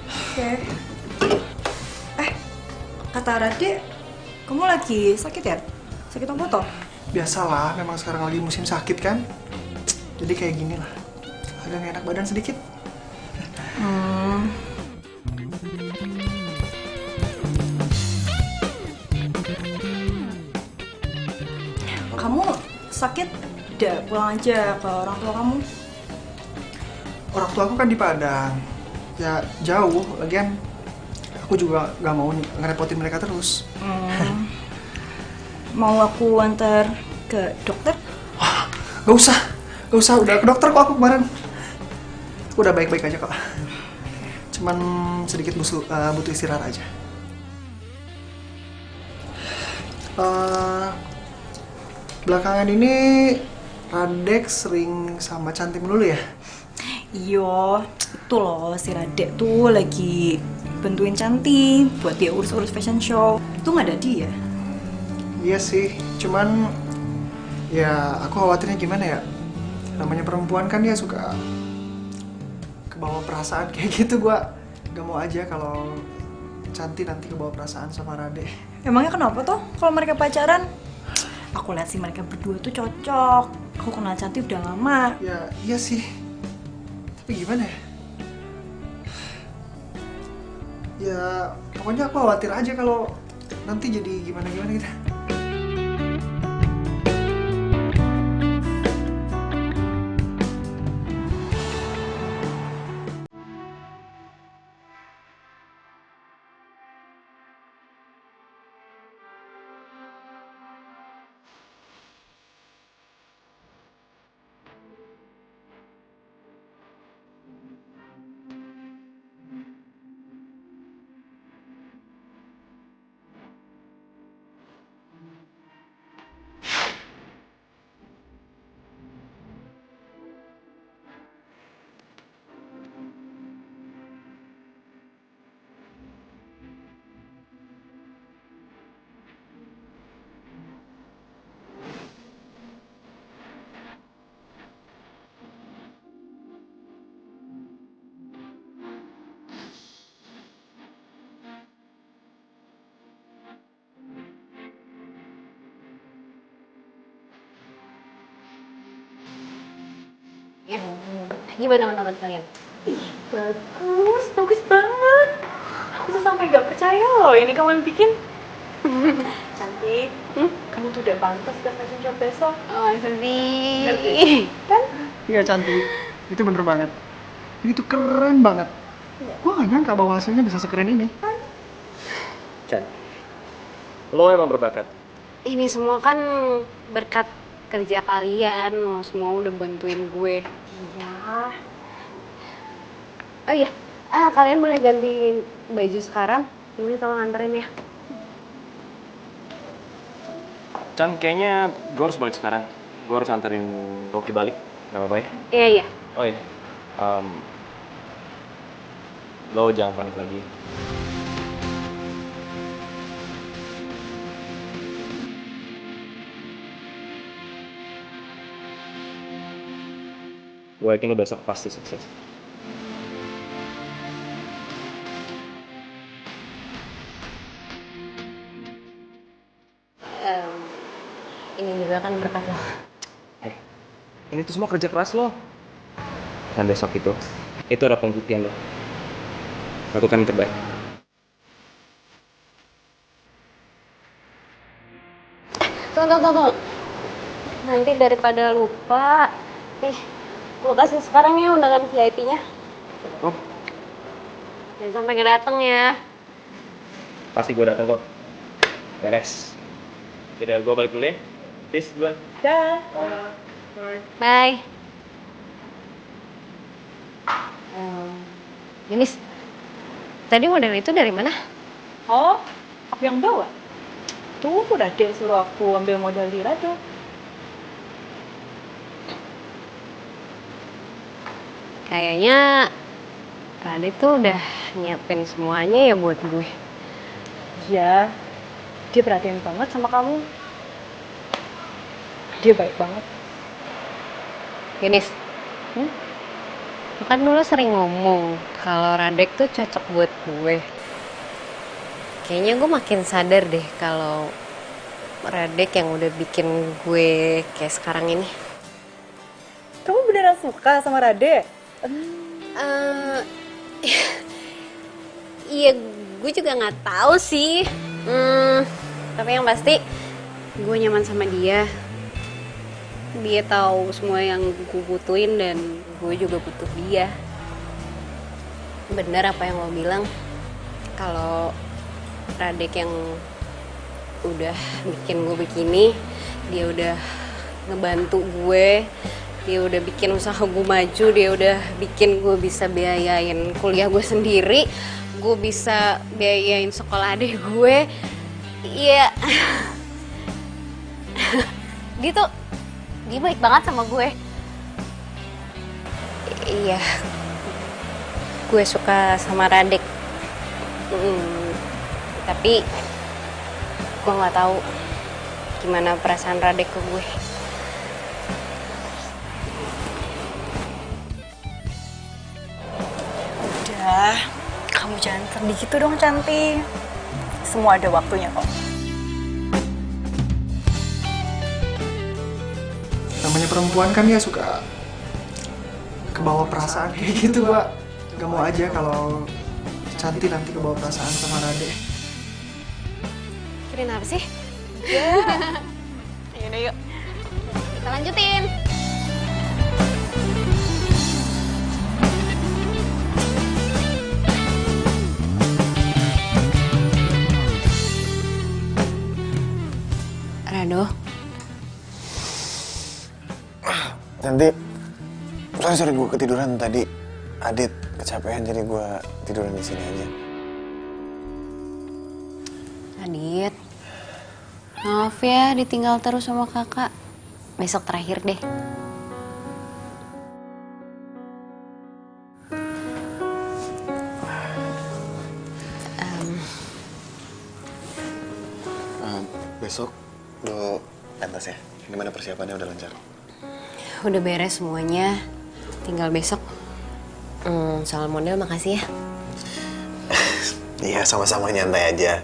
Oke. Kata Rade, kamu lagi sakit ya? Sakit apa toh? Biasalah, memang sekarang lagi musim sakit kan. Jadi kayak gini lah. Agak nggak enak badan sedikit. Kamu sakit? Udah pulang aja ke orang tua kamu. Orang tua aku kan di Padang. Ya jauh, lagian aku juga nggak mau ngerepotin mereka terus. Mau aku antar ke dokter? Gak usah, udah ke dokter kok aku kemarin. Udah baik-baik aja kok. Cuman sedikit butuh istirahat aja. Belakangan ini Radek sering sama Cantik dulu ya? Iya, itu loh si Radek tuh lagi bantuin Cantik buat dia urus-urus fashion show. Itu nggak ada dia. Iya sih, cuman ya aku khawatirnya gimana ya? Namanya perempuan kan dia suka kebawa perasaan kayak gitu. Gua gak mau aja kalau Cantik nanti kebawa perasaan sama Radek. Emangnya kenapa tuh kalau mereka pacaran? Aku lihat sih mereka berdua tuh cocok. Aku kenal Cantik udah lama. Ya iya sih, tapi gimana ya? Ya pokoknya aku khawatir aja kalau nanti jadi gimana-gimana gitu. Ya, gimana menurut kalian? Bagus banget. Aku tuh sampai nggak percaya loh ini kamu yang bikin. Cantik, kamu tuh udah pantas ke fashion show besok. Oh, sedih. Kan? Iya Cantik, itu bener banget. Ini tuh keren banget. Gua gak nyangka bahwa hasilnya bisa sekeren ini. Chan, lo emang berbakat. Ini semua kan berkat kerja kalian, lo semua udah bantuin gue. Ya. Oh iya, kalian boleh ganti baju sekarang. Ini tolong anterin ya. Chan, kayaknya gue harus balik sekarang. Gue harus anterin Rocky balik. Gak apa-apa ya? Iya, iya. Oh iya. Lo jangan panik lagi. Gue yakin lo besok pasti sukses. Ini juga kan berkat lo. Hei, ini tuh semua kerja keras lo. Dan besok itu ada pembuktian lo. Lakukan yang terbaik. Tunggu. Nanti daripada lupa, nih, gue kasih sekarang ya undangan VIP-nya. Oh, Jangan sampai nggak dateng ya. pasti gue datang kok. Beres. Jadi gue balik dulu ya. Peace, gue. Dah. Bye. Yunis, tadi model itu dari mana? Oh, aku yang bawa. Tuh, udah deh suruh aku ambil modal di Rado. Kayaknya Radit tuh udah nyiapin semuanya ya buat gue. Ya, dia perhatian banget sama kamu. Dia baik banget. Yunis, lu kan dulu sering ngomong kalau Radek tuh cocok buat gue. Kayaknya gue makin sadar deh kalau Radek yang udah bikin gue kayak sekarang ini. Kamu beneran suka sama Rade? Iya, gue juga nggak tahu sih. Tapi yang pasti gue nyaman sama dia. Dia tahu semua yang gue butuhin dan gue juga butuh dia. Bener apa yang lo bilang, kalau Radek yang udah bikin gue begini, dia udah ngebantu gue, dia udah bikin usaha gue maju, dia udah bikin gue bisa biayain kuliah gue sendiri, gue bisa biayain sekolah adik gue. Iya, dia baik banget sama gue. Iya, gue suka sama Radek. Tapi gue nggak tahu gimana perasaan Radek ke gue. Udah, kamu jangan sedih gitu dong, cantik. Semua ada waktunya kok. Namanya perempuan kan ya suka kebawa perasaan kayak gitu, Pak. Gak mau aja kalau Cantik nanti kebawa perasaan sama Rade. Kirain apa sih? Yaudah yuk. Kita lanjutin. Rado. Cantik, sorry gue ketiduran tadi. Adit kecapean jadi gue tiduran di sini aja. Adit, maaf ya ditinggal terus sama kakak. Besok terakhir deh. Besok lo pentas ya? Gimana persiapannya, udah lancar? Udah beres semuanya, tinggal besok. Soal model makasih ya. Iya, sama-sama, nyantai aja.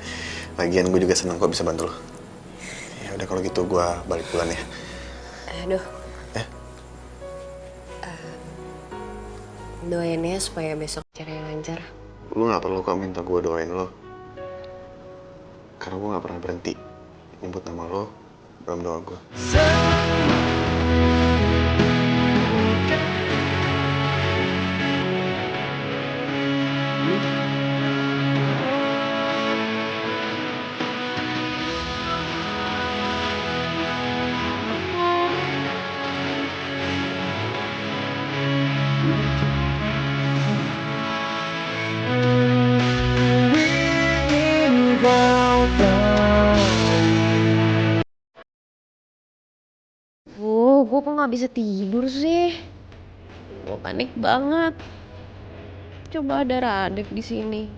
Lagian gue juga seneng kok bisa bantu lo. Ya udah kalau gitu gue balik pulang ya. Aduh. Doain ya supaya besok acaranya lancar. Lo gak perlu kok minta gue doain lo. Karena gue gak pernah berhenti nyebut nama lo dalam doa gue. Aduh, gue kok nggak bisa tidur sih? Gue panik banget. Coba ada Radek di sini.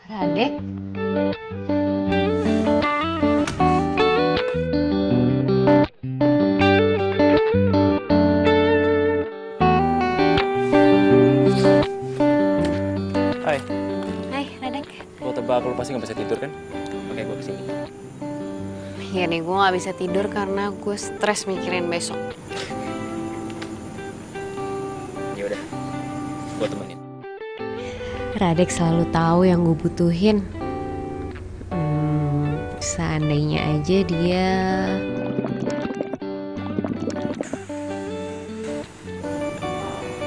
Radek? Hai, Hai, Radek. gue tebak lu pasti nggak bisa tidur kan? Oke, gue kesini. Iya nih, gue gak bisa tidur karena gue stres mikirin besok. Ya udah, gue temenin. Radek selalu tahu yang gue butuhin. Seandainya aja dia...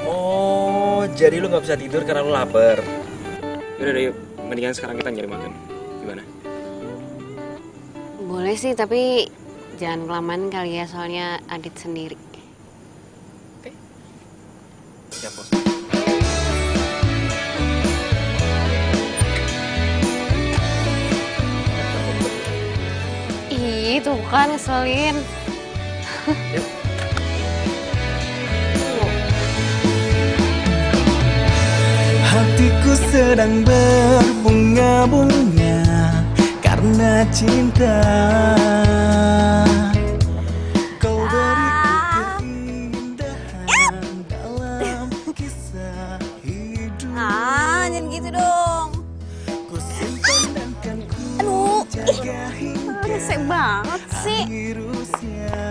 Oh, jadi lu nggak bisa tidur karena lu lapar. Yaudah, yuk. Mendingan sekarang kita nyari makan. Gimana? Boleh sih, tapi jangan kelamaan kali ya, soalnya Adit sendiri. Siap, bos. Ih, tuh kan ngeselin. Hatiku sedang berbunga-bunga karena cinta. Kau beriku keindahan dalam kisah hidup. Jangan gitu dong. Ku simpan dan kan ku jaga hingga Rese banget sih. akhir usia.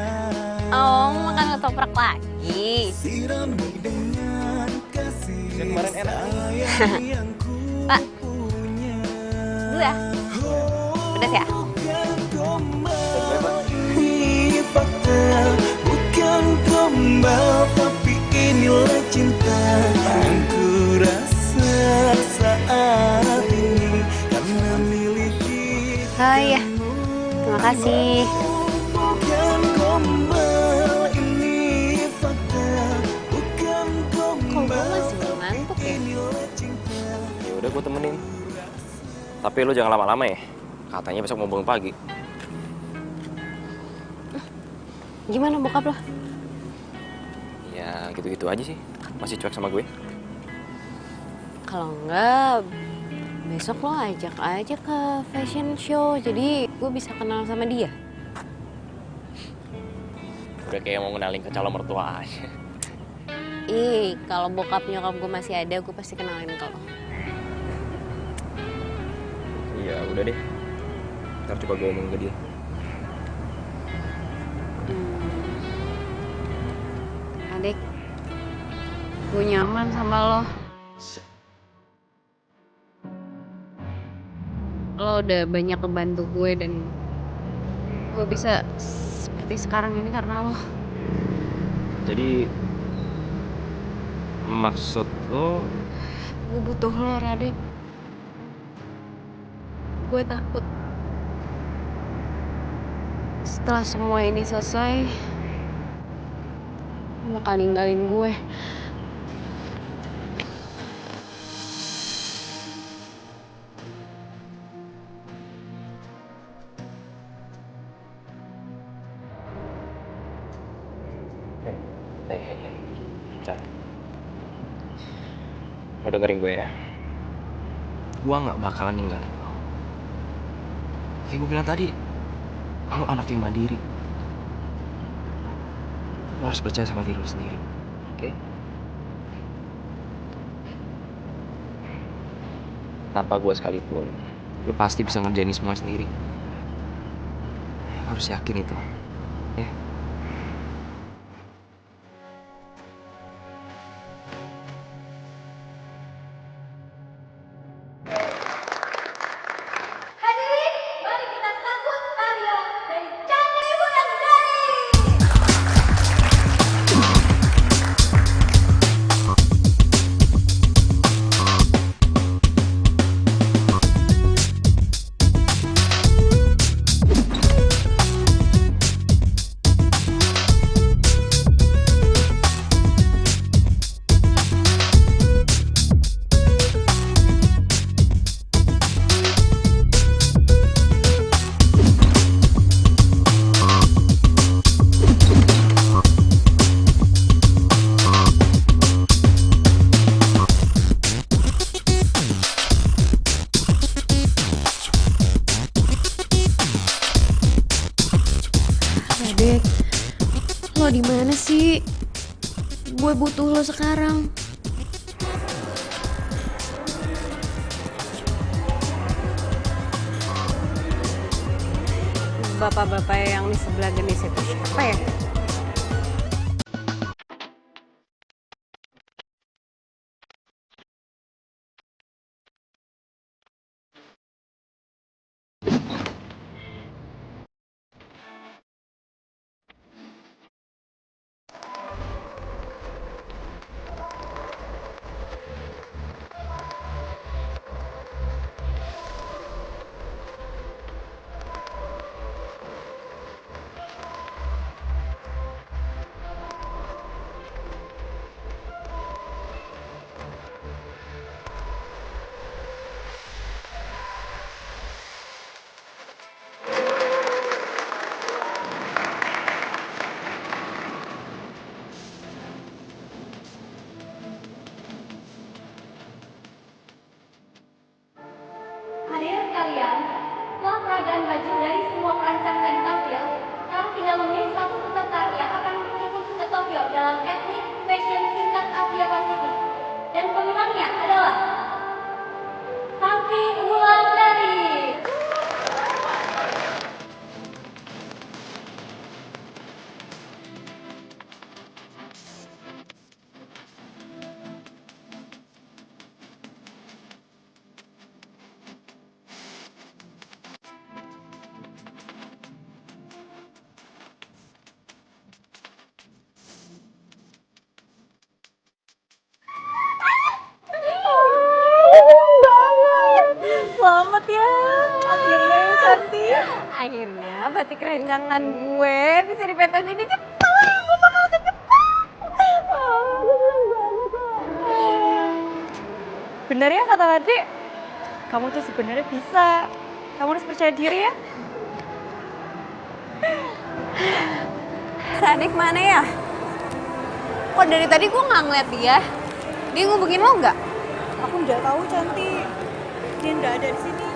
Oh, makan ketoprak lagi. Sirami dengan kasih Kemarin enak. sayang yang ku Pak, punya. dulu ya. Pedas ya? Ini fakta, bukan gombal, tapi inilah cinta yang ku rasa saat ini karena miliki. Iya, terima kasih. Bukan gombal, ini fakta, bukan gombal. Kok gue masih belum ngantuk ya? Ya udah, gue temenin. Tapi lu jangan lama-lama ya. Katanya besok mau bangun pagi. Gimana bokap lo? Ya gitu-gitu aja sih. Masih cuek sama gue. Kalau enggak, besok lo ajak aja ke fashion show. Jadi gue bisa kenal sama dia. Udah kayak mau ngenalin ke calon mertua aja. Ih, kalau bokap nyokap gue masih ada, gue pasti kenalin ke lo. Iya, udah deh. Ntar coba gue ngomong ke dia. Adik, gue nyaman sama lo. Lo udah banyak ngebantu gue dan gue bisa seperti sekarang ini karena lo. Jadi maksud lo? Gue butuh lo, Radek. Gue takut setelah semua ini selesai, lo bakal ninggalin gue. Cat. Lo dengerin gue ya. Gue gak bakalan ninggalin lo. Kayak gue bilang tadi, lo anak yang mandiri. Lo harus percaya sama diri lo sendiri. Oke? Tanpa gue sekalipun, lo pasti bisa ngerjain ini semua sendiri. Lo harus yakin itu. Ya? Hadirin, mari kita sambut karya dari Candi Wulandari. Radek. Lo di mana sih? Gue butuh lo sekarang. Bapak-bapak yang di sebelah Genis itu siapa ya? Hadirin sekalian, setelah peragaan baju dari semua perancang dan tampil, sekarang tinggal memilih satu peserta yang akan mengikuti ke Tokyo dalam etnik fashion tingkat Asia Pasifik. Dan pemenangnya adalah Santi Wulandari. Selamat ya, akhirnya Santi. Akhirnya batik rencangan gue bisa dipentas ini cepat. Gue bakal cepet. Bener ya kata Lati? Kamu tuh sebenarnya bisa. Kamu harus percaya diri ya. Radek mana ya? Kok dari tadi gue nggak ngeliat dia? Dia ngubungin lo nggak? Aku udah tahu Cantik. Dia nggak ada di sini.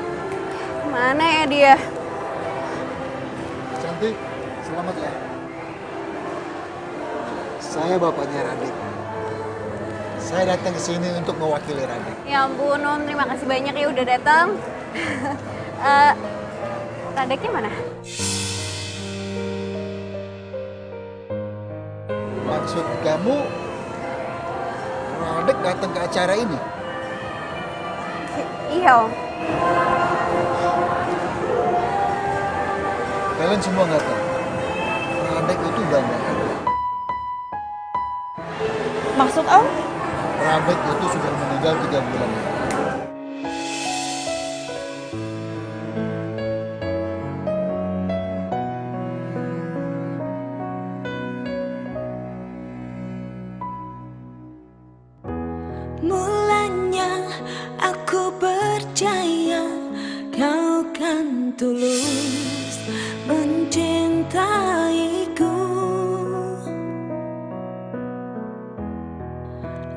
Mana ya dia? Cantik, selamat ya. Saya bapaknya Radek. Saya datang ke sini untuk mewakili Radek. Ya ampun, Om. Terima kasih banyak ya udah datang. Radeknya mana? Maksud kamu, Radek datang ke acara ini? Iya, Om. Kalian semua nggak tahu. Radek itu udah nggak ada. Maksud Om? Radek itu sudah meninggal 3 bulan lalu. Mulanya aku percaya kau kan tulus mencintaiku.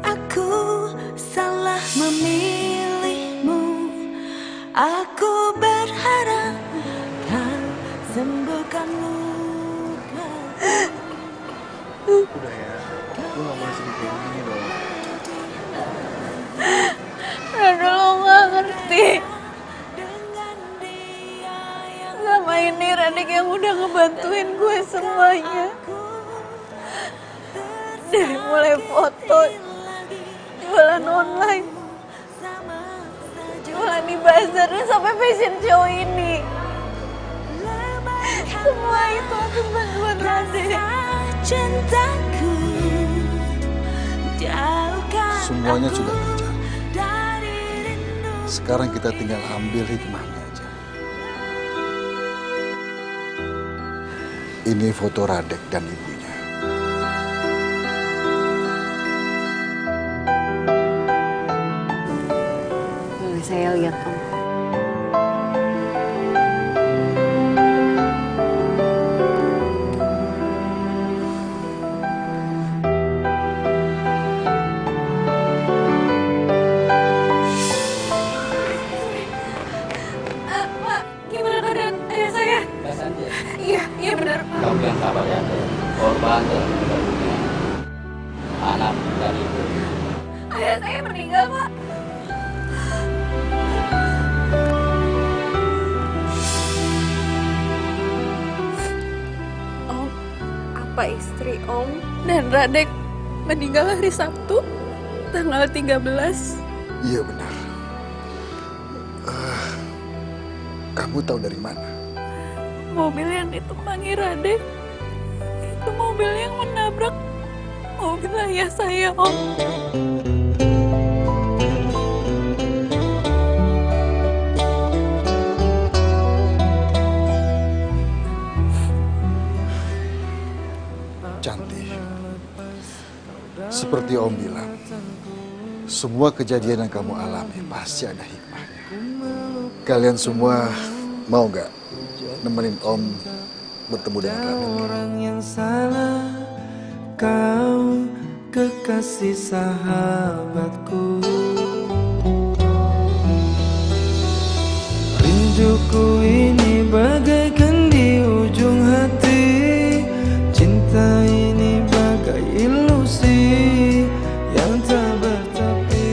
Aku salah memilihmu. Aku berharap kau sembuhkan luka. Udah ya, lu gak boleh sedih kayak gini dong. Rado lo gak ngerti. Sama ini Radek yang udah ngebantuin gue semuanya. Dari mulai foto, jualan online, jualan di bazar, dan sampai fashion show ini. Semua itu atas bantuan Radek. Cintaku Semuanya sudah terjadi. Sekarang kita tinggal ambil hikmahnya aja. Ini foto Radek dan ibunya. Boleh saya lihat, Om? Pak, gimana keadaan ayah saya? Mbak Santi ya? Iya, Iya benar, Pak. Kamu yang sabar ya. Korban dalam meninggal dunia anak dan ibu. Ayah saya meninggal, Pak. Om, apa istri Om dan Radek meninggal hari Sabtu, tanggal 13? Iya benar. Kamu tahu dari mana? Mobil yang ditumpangi Radek itu mobil yang menabrak mobil ayah saya, Om. Cantik. Seperti Om bilang, semua kejadian yang kamu alami pasti ada hikmahnya. Kalian semua mau nggak nemenin Om bertemu dengan Radek? Orang yang salah, kau kekasih sahabatku. Rinduku ini bagaikan di ujung hati. Cinta ini bagai ilusi yang tak bertepi.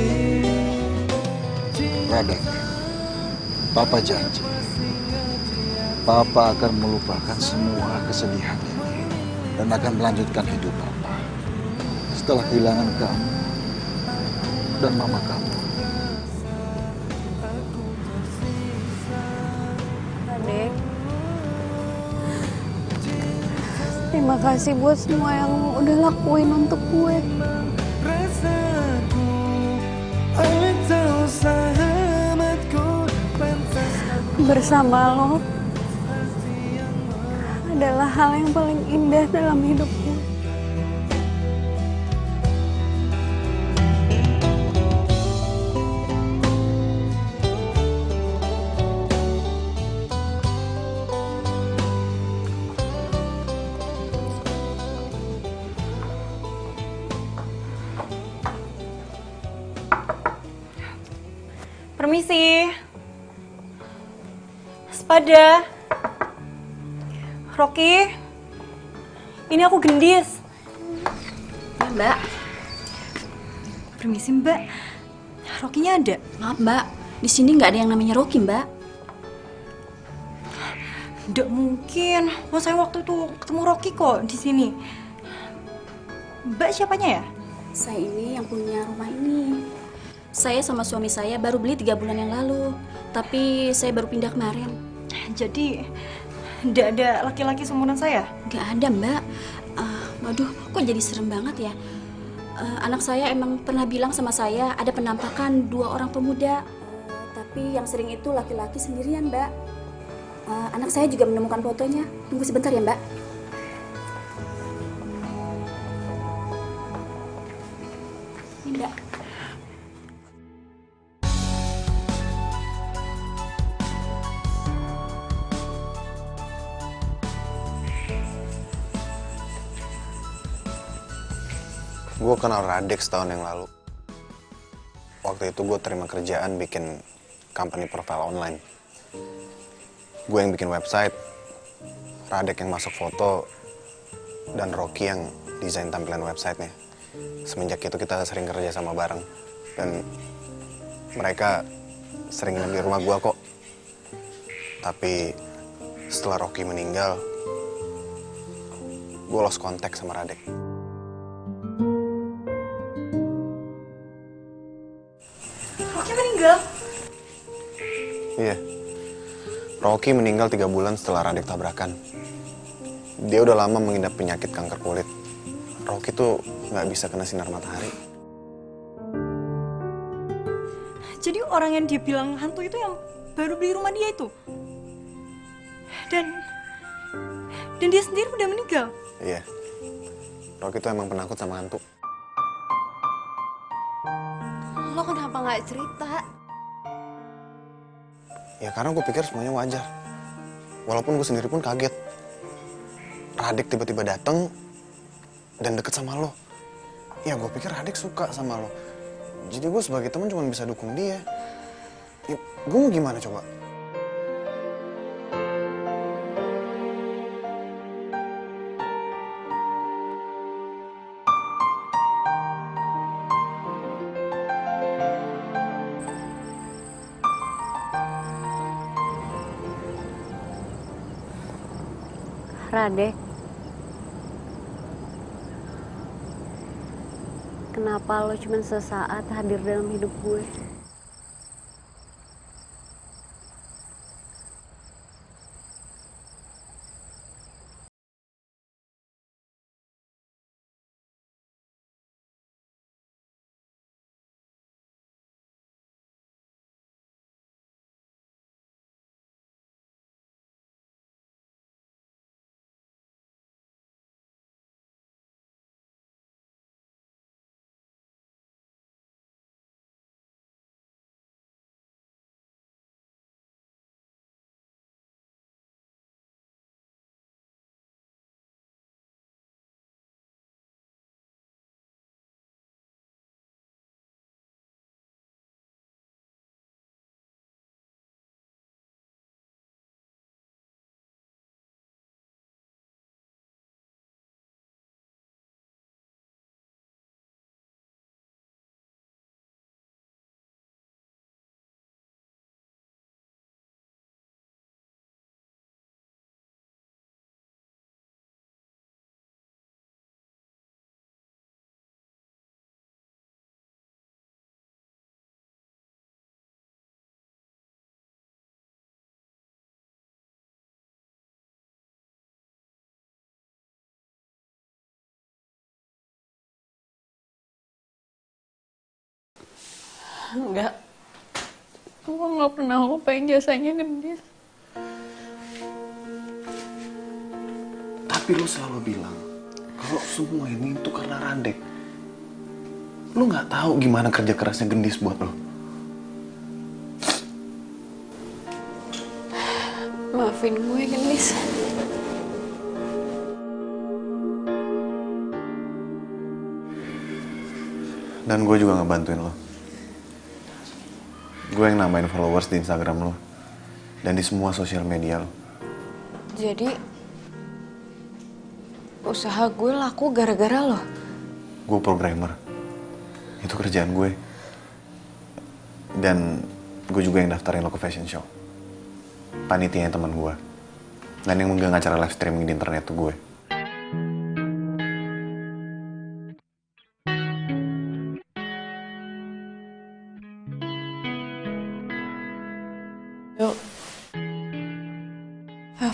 Radek, Papa janji, Papa akan melupakan semua kesedihan ini dan akan melanjutkan hidup Papa setelah kehilangan kamu dan mama kamu. Radek, terima kasih buat semua yang lo udah lakuin untuk gue. Bersama lo adalah hal yang paling indah dalam hidupku. Permisi. Sepada. Rocky. Ini aku Gendis. Mbak. Permisi, Mbak. Rocky-nya ada? Maaf, Mbak. Di sini nggak ada yang namanya Rocky, Mbak. Nggak mungkin. Oh, saya waktu itu ketemu Rocky kok di sini. Mbak siapanya ya? Saya ini yang punya rumah ini. Saya sama suami saya baru beli 3 bulan yang lalu. Tapi saya baru pindah kemarin. Jadi, nggak ada laki-laki seumuran saya? Nggak ada, Mbak. Waduh, kok jadi serem banget ya? Anak saya emang pernah bilang sama saya ada penampakan 2 orang pemuda. Tapi yang sering itu laki-laki sendirian, Mbak. Anak saya juga menemukan fotonya. Tunggu sebentar ya, Mbak. Ini, Mbak. Gue kenal Radek setahun yang lalu. Waktu itu gue terima kerjaan bikin company profile online. Gue yang bikin website, Radek yang masuk foto, dan Rocky yang desain tampilan websitenya. Semenjak itu kita sering kerja sama bareng. Dan mereka sering nginep di rumah gue kok. Tapi setelah Rocky meninggal, gue lost kontak sama Radek. Meninggal? Iya. Rocky meninggal 3 bulan setelah Radek tabrakan. Dia udah lama mengidap penyakit kanker kulit. Rocky tuh nggak bisa kena sinar matahari. Jadi orang yang dia bilang hantu itu yang baru beli rumah dia itu? Dan dia sendiri udah meninggal? Iya. Rocky tuh emang penakut sama hantu. Lo kenapa nggak cerita? Ya karena gue pikir semuanya wajar. Walaupun gue sendiri pun kaget. Radek tiba-tiba dateng dan deket sama lo. Ya gue pikir Radek suka sama lo. Jadi gue sebagai teman cuma bisa dukung dia. Ya, gue mau gimana coba? Radek, kenapa lo cuma sesaat hadir dalam hidup gue? Enggak. Aku nggak pernah lupain jasanya Gendis. Tapi lo selalu bilang kalau semua ini itu karena Radek. Lo nggak tahu gimana kerja kerasnya Gendis buat lo. Maafin gue, Gendis. Dan gue juga ngebantuin lo. Gue yang nambahin followers di Instagram lo. Dan di semua sosial media lo. Jadi, usaha gue laku gara-gara lo? Gue programmer. Itu kerjaan gue. Dan gue juga yang daftarin lo ke fashion show. Panitianya teman gue. Dan yang megang acara live streaming di internet tuh gue.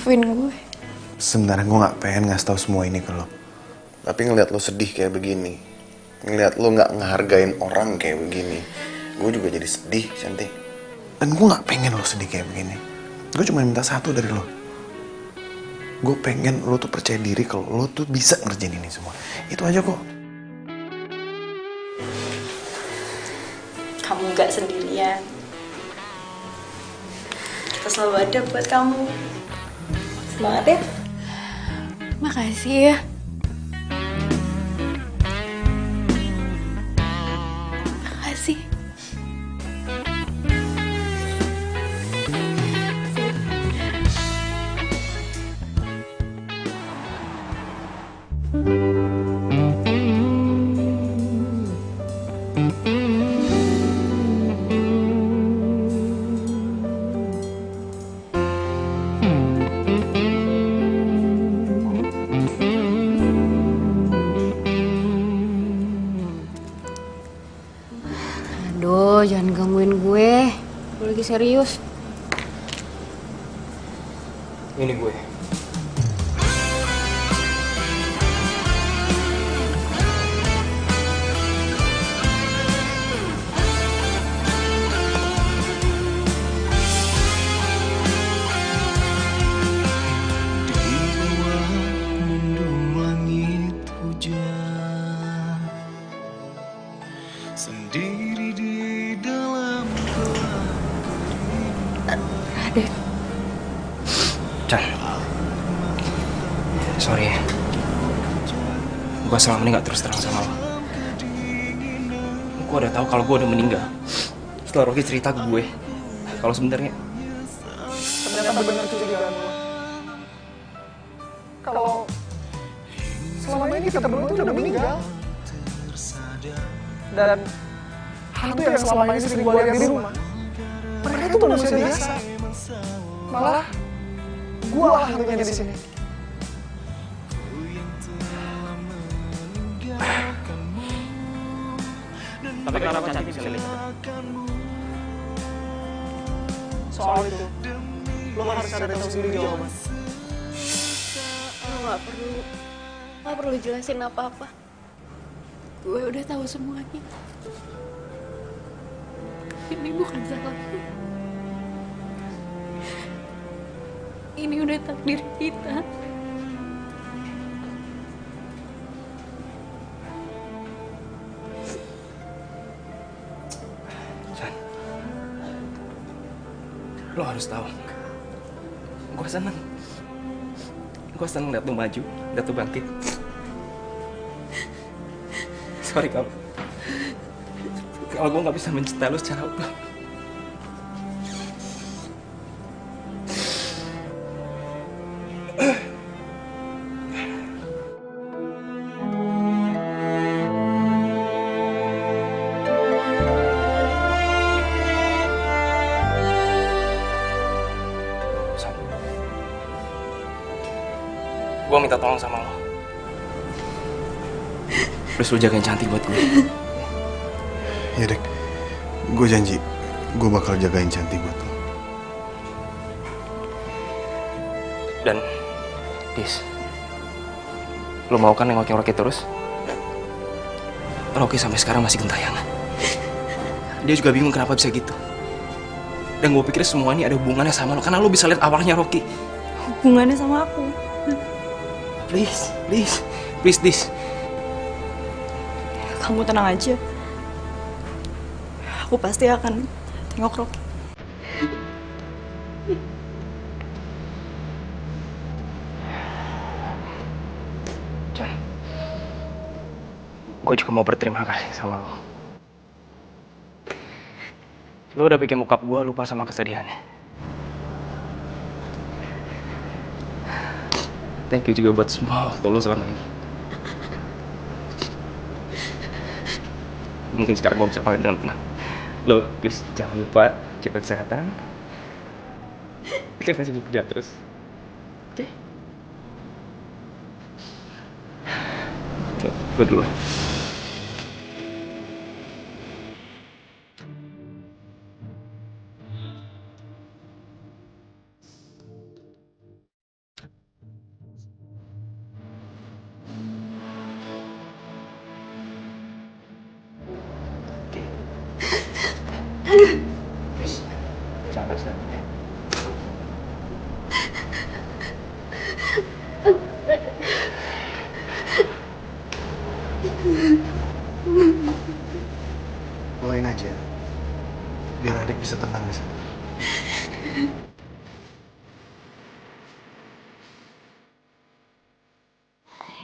Maafin gue. Sebenarnya gue gak pengen ngasih tau semua ini ke lo. Tapi ngeliat lo sedih kayak begini, ngeliat lo gak ngehargain orang kayak begini, gue juga jadi sedih, Cantik. Dan gue gak pengen lo sedih kayak begini. Gue cuma minta satu dari lo. Gue pengen lo tuh percaya diri kalau lo tuh bisa ngerjain ini semua. Itu aja kok. Kamu gak sendirian. Kita selalu ada buat kamu. Semangat ya. Makasih ya. Makasih. Aduh, jangan gangguin gue. Gue lagi serius. Ini gue. Sendiri di dalam Radek. Cah. Sorry ya. Gue selama ini gak terus terang sama lo. Gue udah tahu kalau gue udah meninggal. Setelah Rocky cerita ke gue kalau sebenarnya Ternyata benar kecurigaan lo. Kalau selama ini kita berdua tuh udah meninggal. Dan hantu yang selama ini sering gue lihat di rumah, mereka tuh manusia biasa. Malah gue lah hantunya di sini. Tapi kenapa cantik bisa lihat? Soal itu, lo harus cari tahu sendiri jawaban. Lo nggak perlu jelasin apa-apa. Gue udah tahu semuanya. Ini bukan salahku. Ini udah takdir kita. Chan, lo harus tahu. Gue seneng liat lo maju, liat lo bangkit. Sorry kalau gue nggak bisa mencintai lo secara utuh. Gue minta tolong sama lo. Please lo jagain Cantik buat gue. Ya Dek, gue janji gue bakal jagain Cantik buat lo. Dan, Dis, lo mau kan nengokin Rocky terus? Rocky sampai sekarang masih gentayangan. Dia juga bingung kenapa bisa gitu. Dan gue pikir semua ini ada hubungannya sama lo, karena lo bisa lihat awalnya Rocky. Hubungannya sama aku? Please, Dis. Kamu tenang aja. Aku pasti akan tengok Rocky. Chan, gue juga mau berterima kasih sama lo. Lo udah bikin bokap gue lupa sama kesedihannya. Thank you juga buat semua waktu lo selama ini. Mungkin sekarang gue bisa panggil dengan tenang. Lo, please jangan lupa jaga kesehatan. Kita masih bekerja terus. Oke? Gue dulu. Jangan sedih. Bawain aja, biar adik bisa tenang di sana.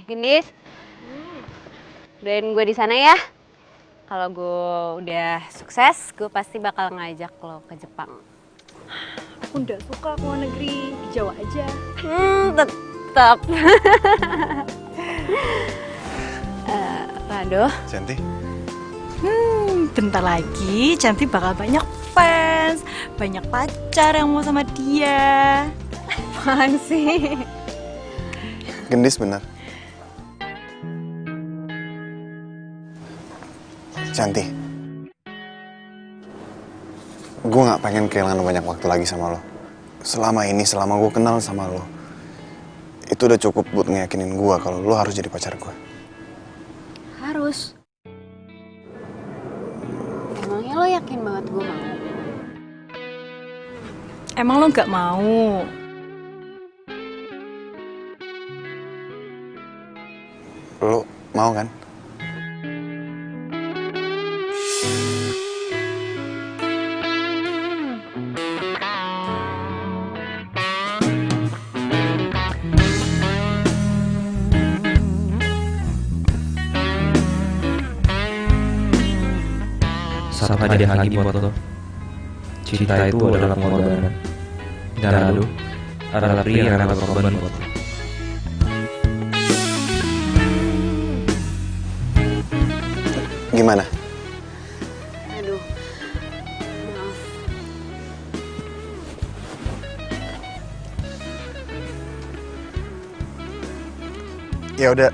Gendis, doain gue di sana ya. Kalau gue udah sukses, gue pasti bakal ngajak lo ke Jepang. Aku nggak suka ke luar negeri, di Jawa aja. Tetap. Rado. Cantik. Bentar lagi Cantik bakal banyak fans, banyak pacar yang mau sama dia. Apaan sih? Gendis bener. Cantik. Gue gak pengen kehilangan banyak waktu lagi sama lo. Selama ini, selama gue kenal sama lo, itu udah cukup buat ngeyakinin gue kalau lo harus jadi pacar gue. Harus. Emangnya lo yakin banget gue mau? Emang lo nggak mau? Lo mau kan? Satu hadiah lagi buat lo. Cinta itu adalah pengorbanan. Dan lo adalah pria yang rela berkorban buat lo. Gimana? Aduh, maaf. Ya udah,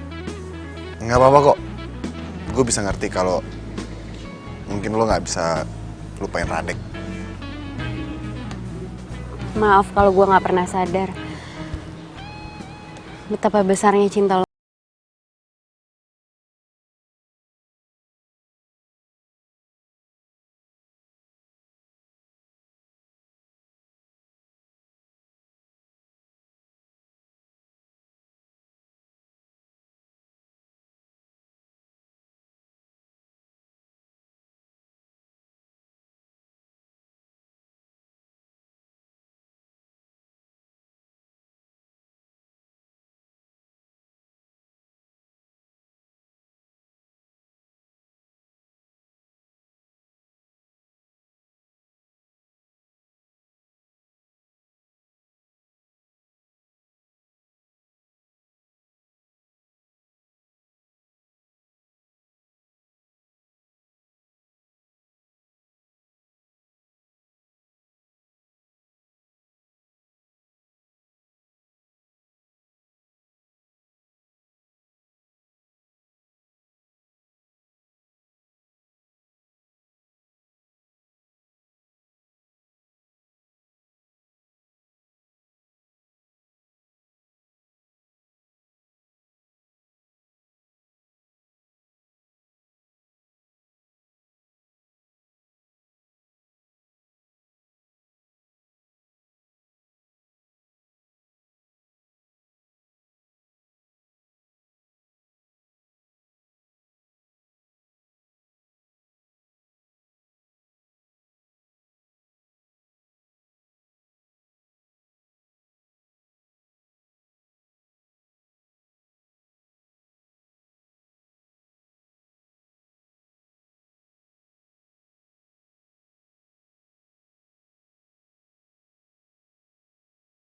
nggak apa-apa kok. Gue bisa ngerti kalau mungkin lo nggak bisa lupain Radek. Maaf kalau gue nggak pernah sadar betapa besarnya cinta lo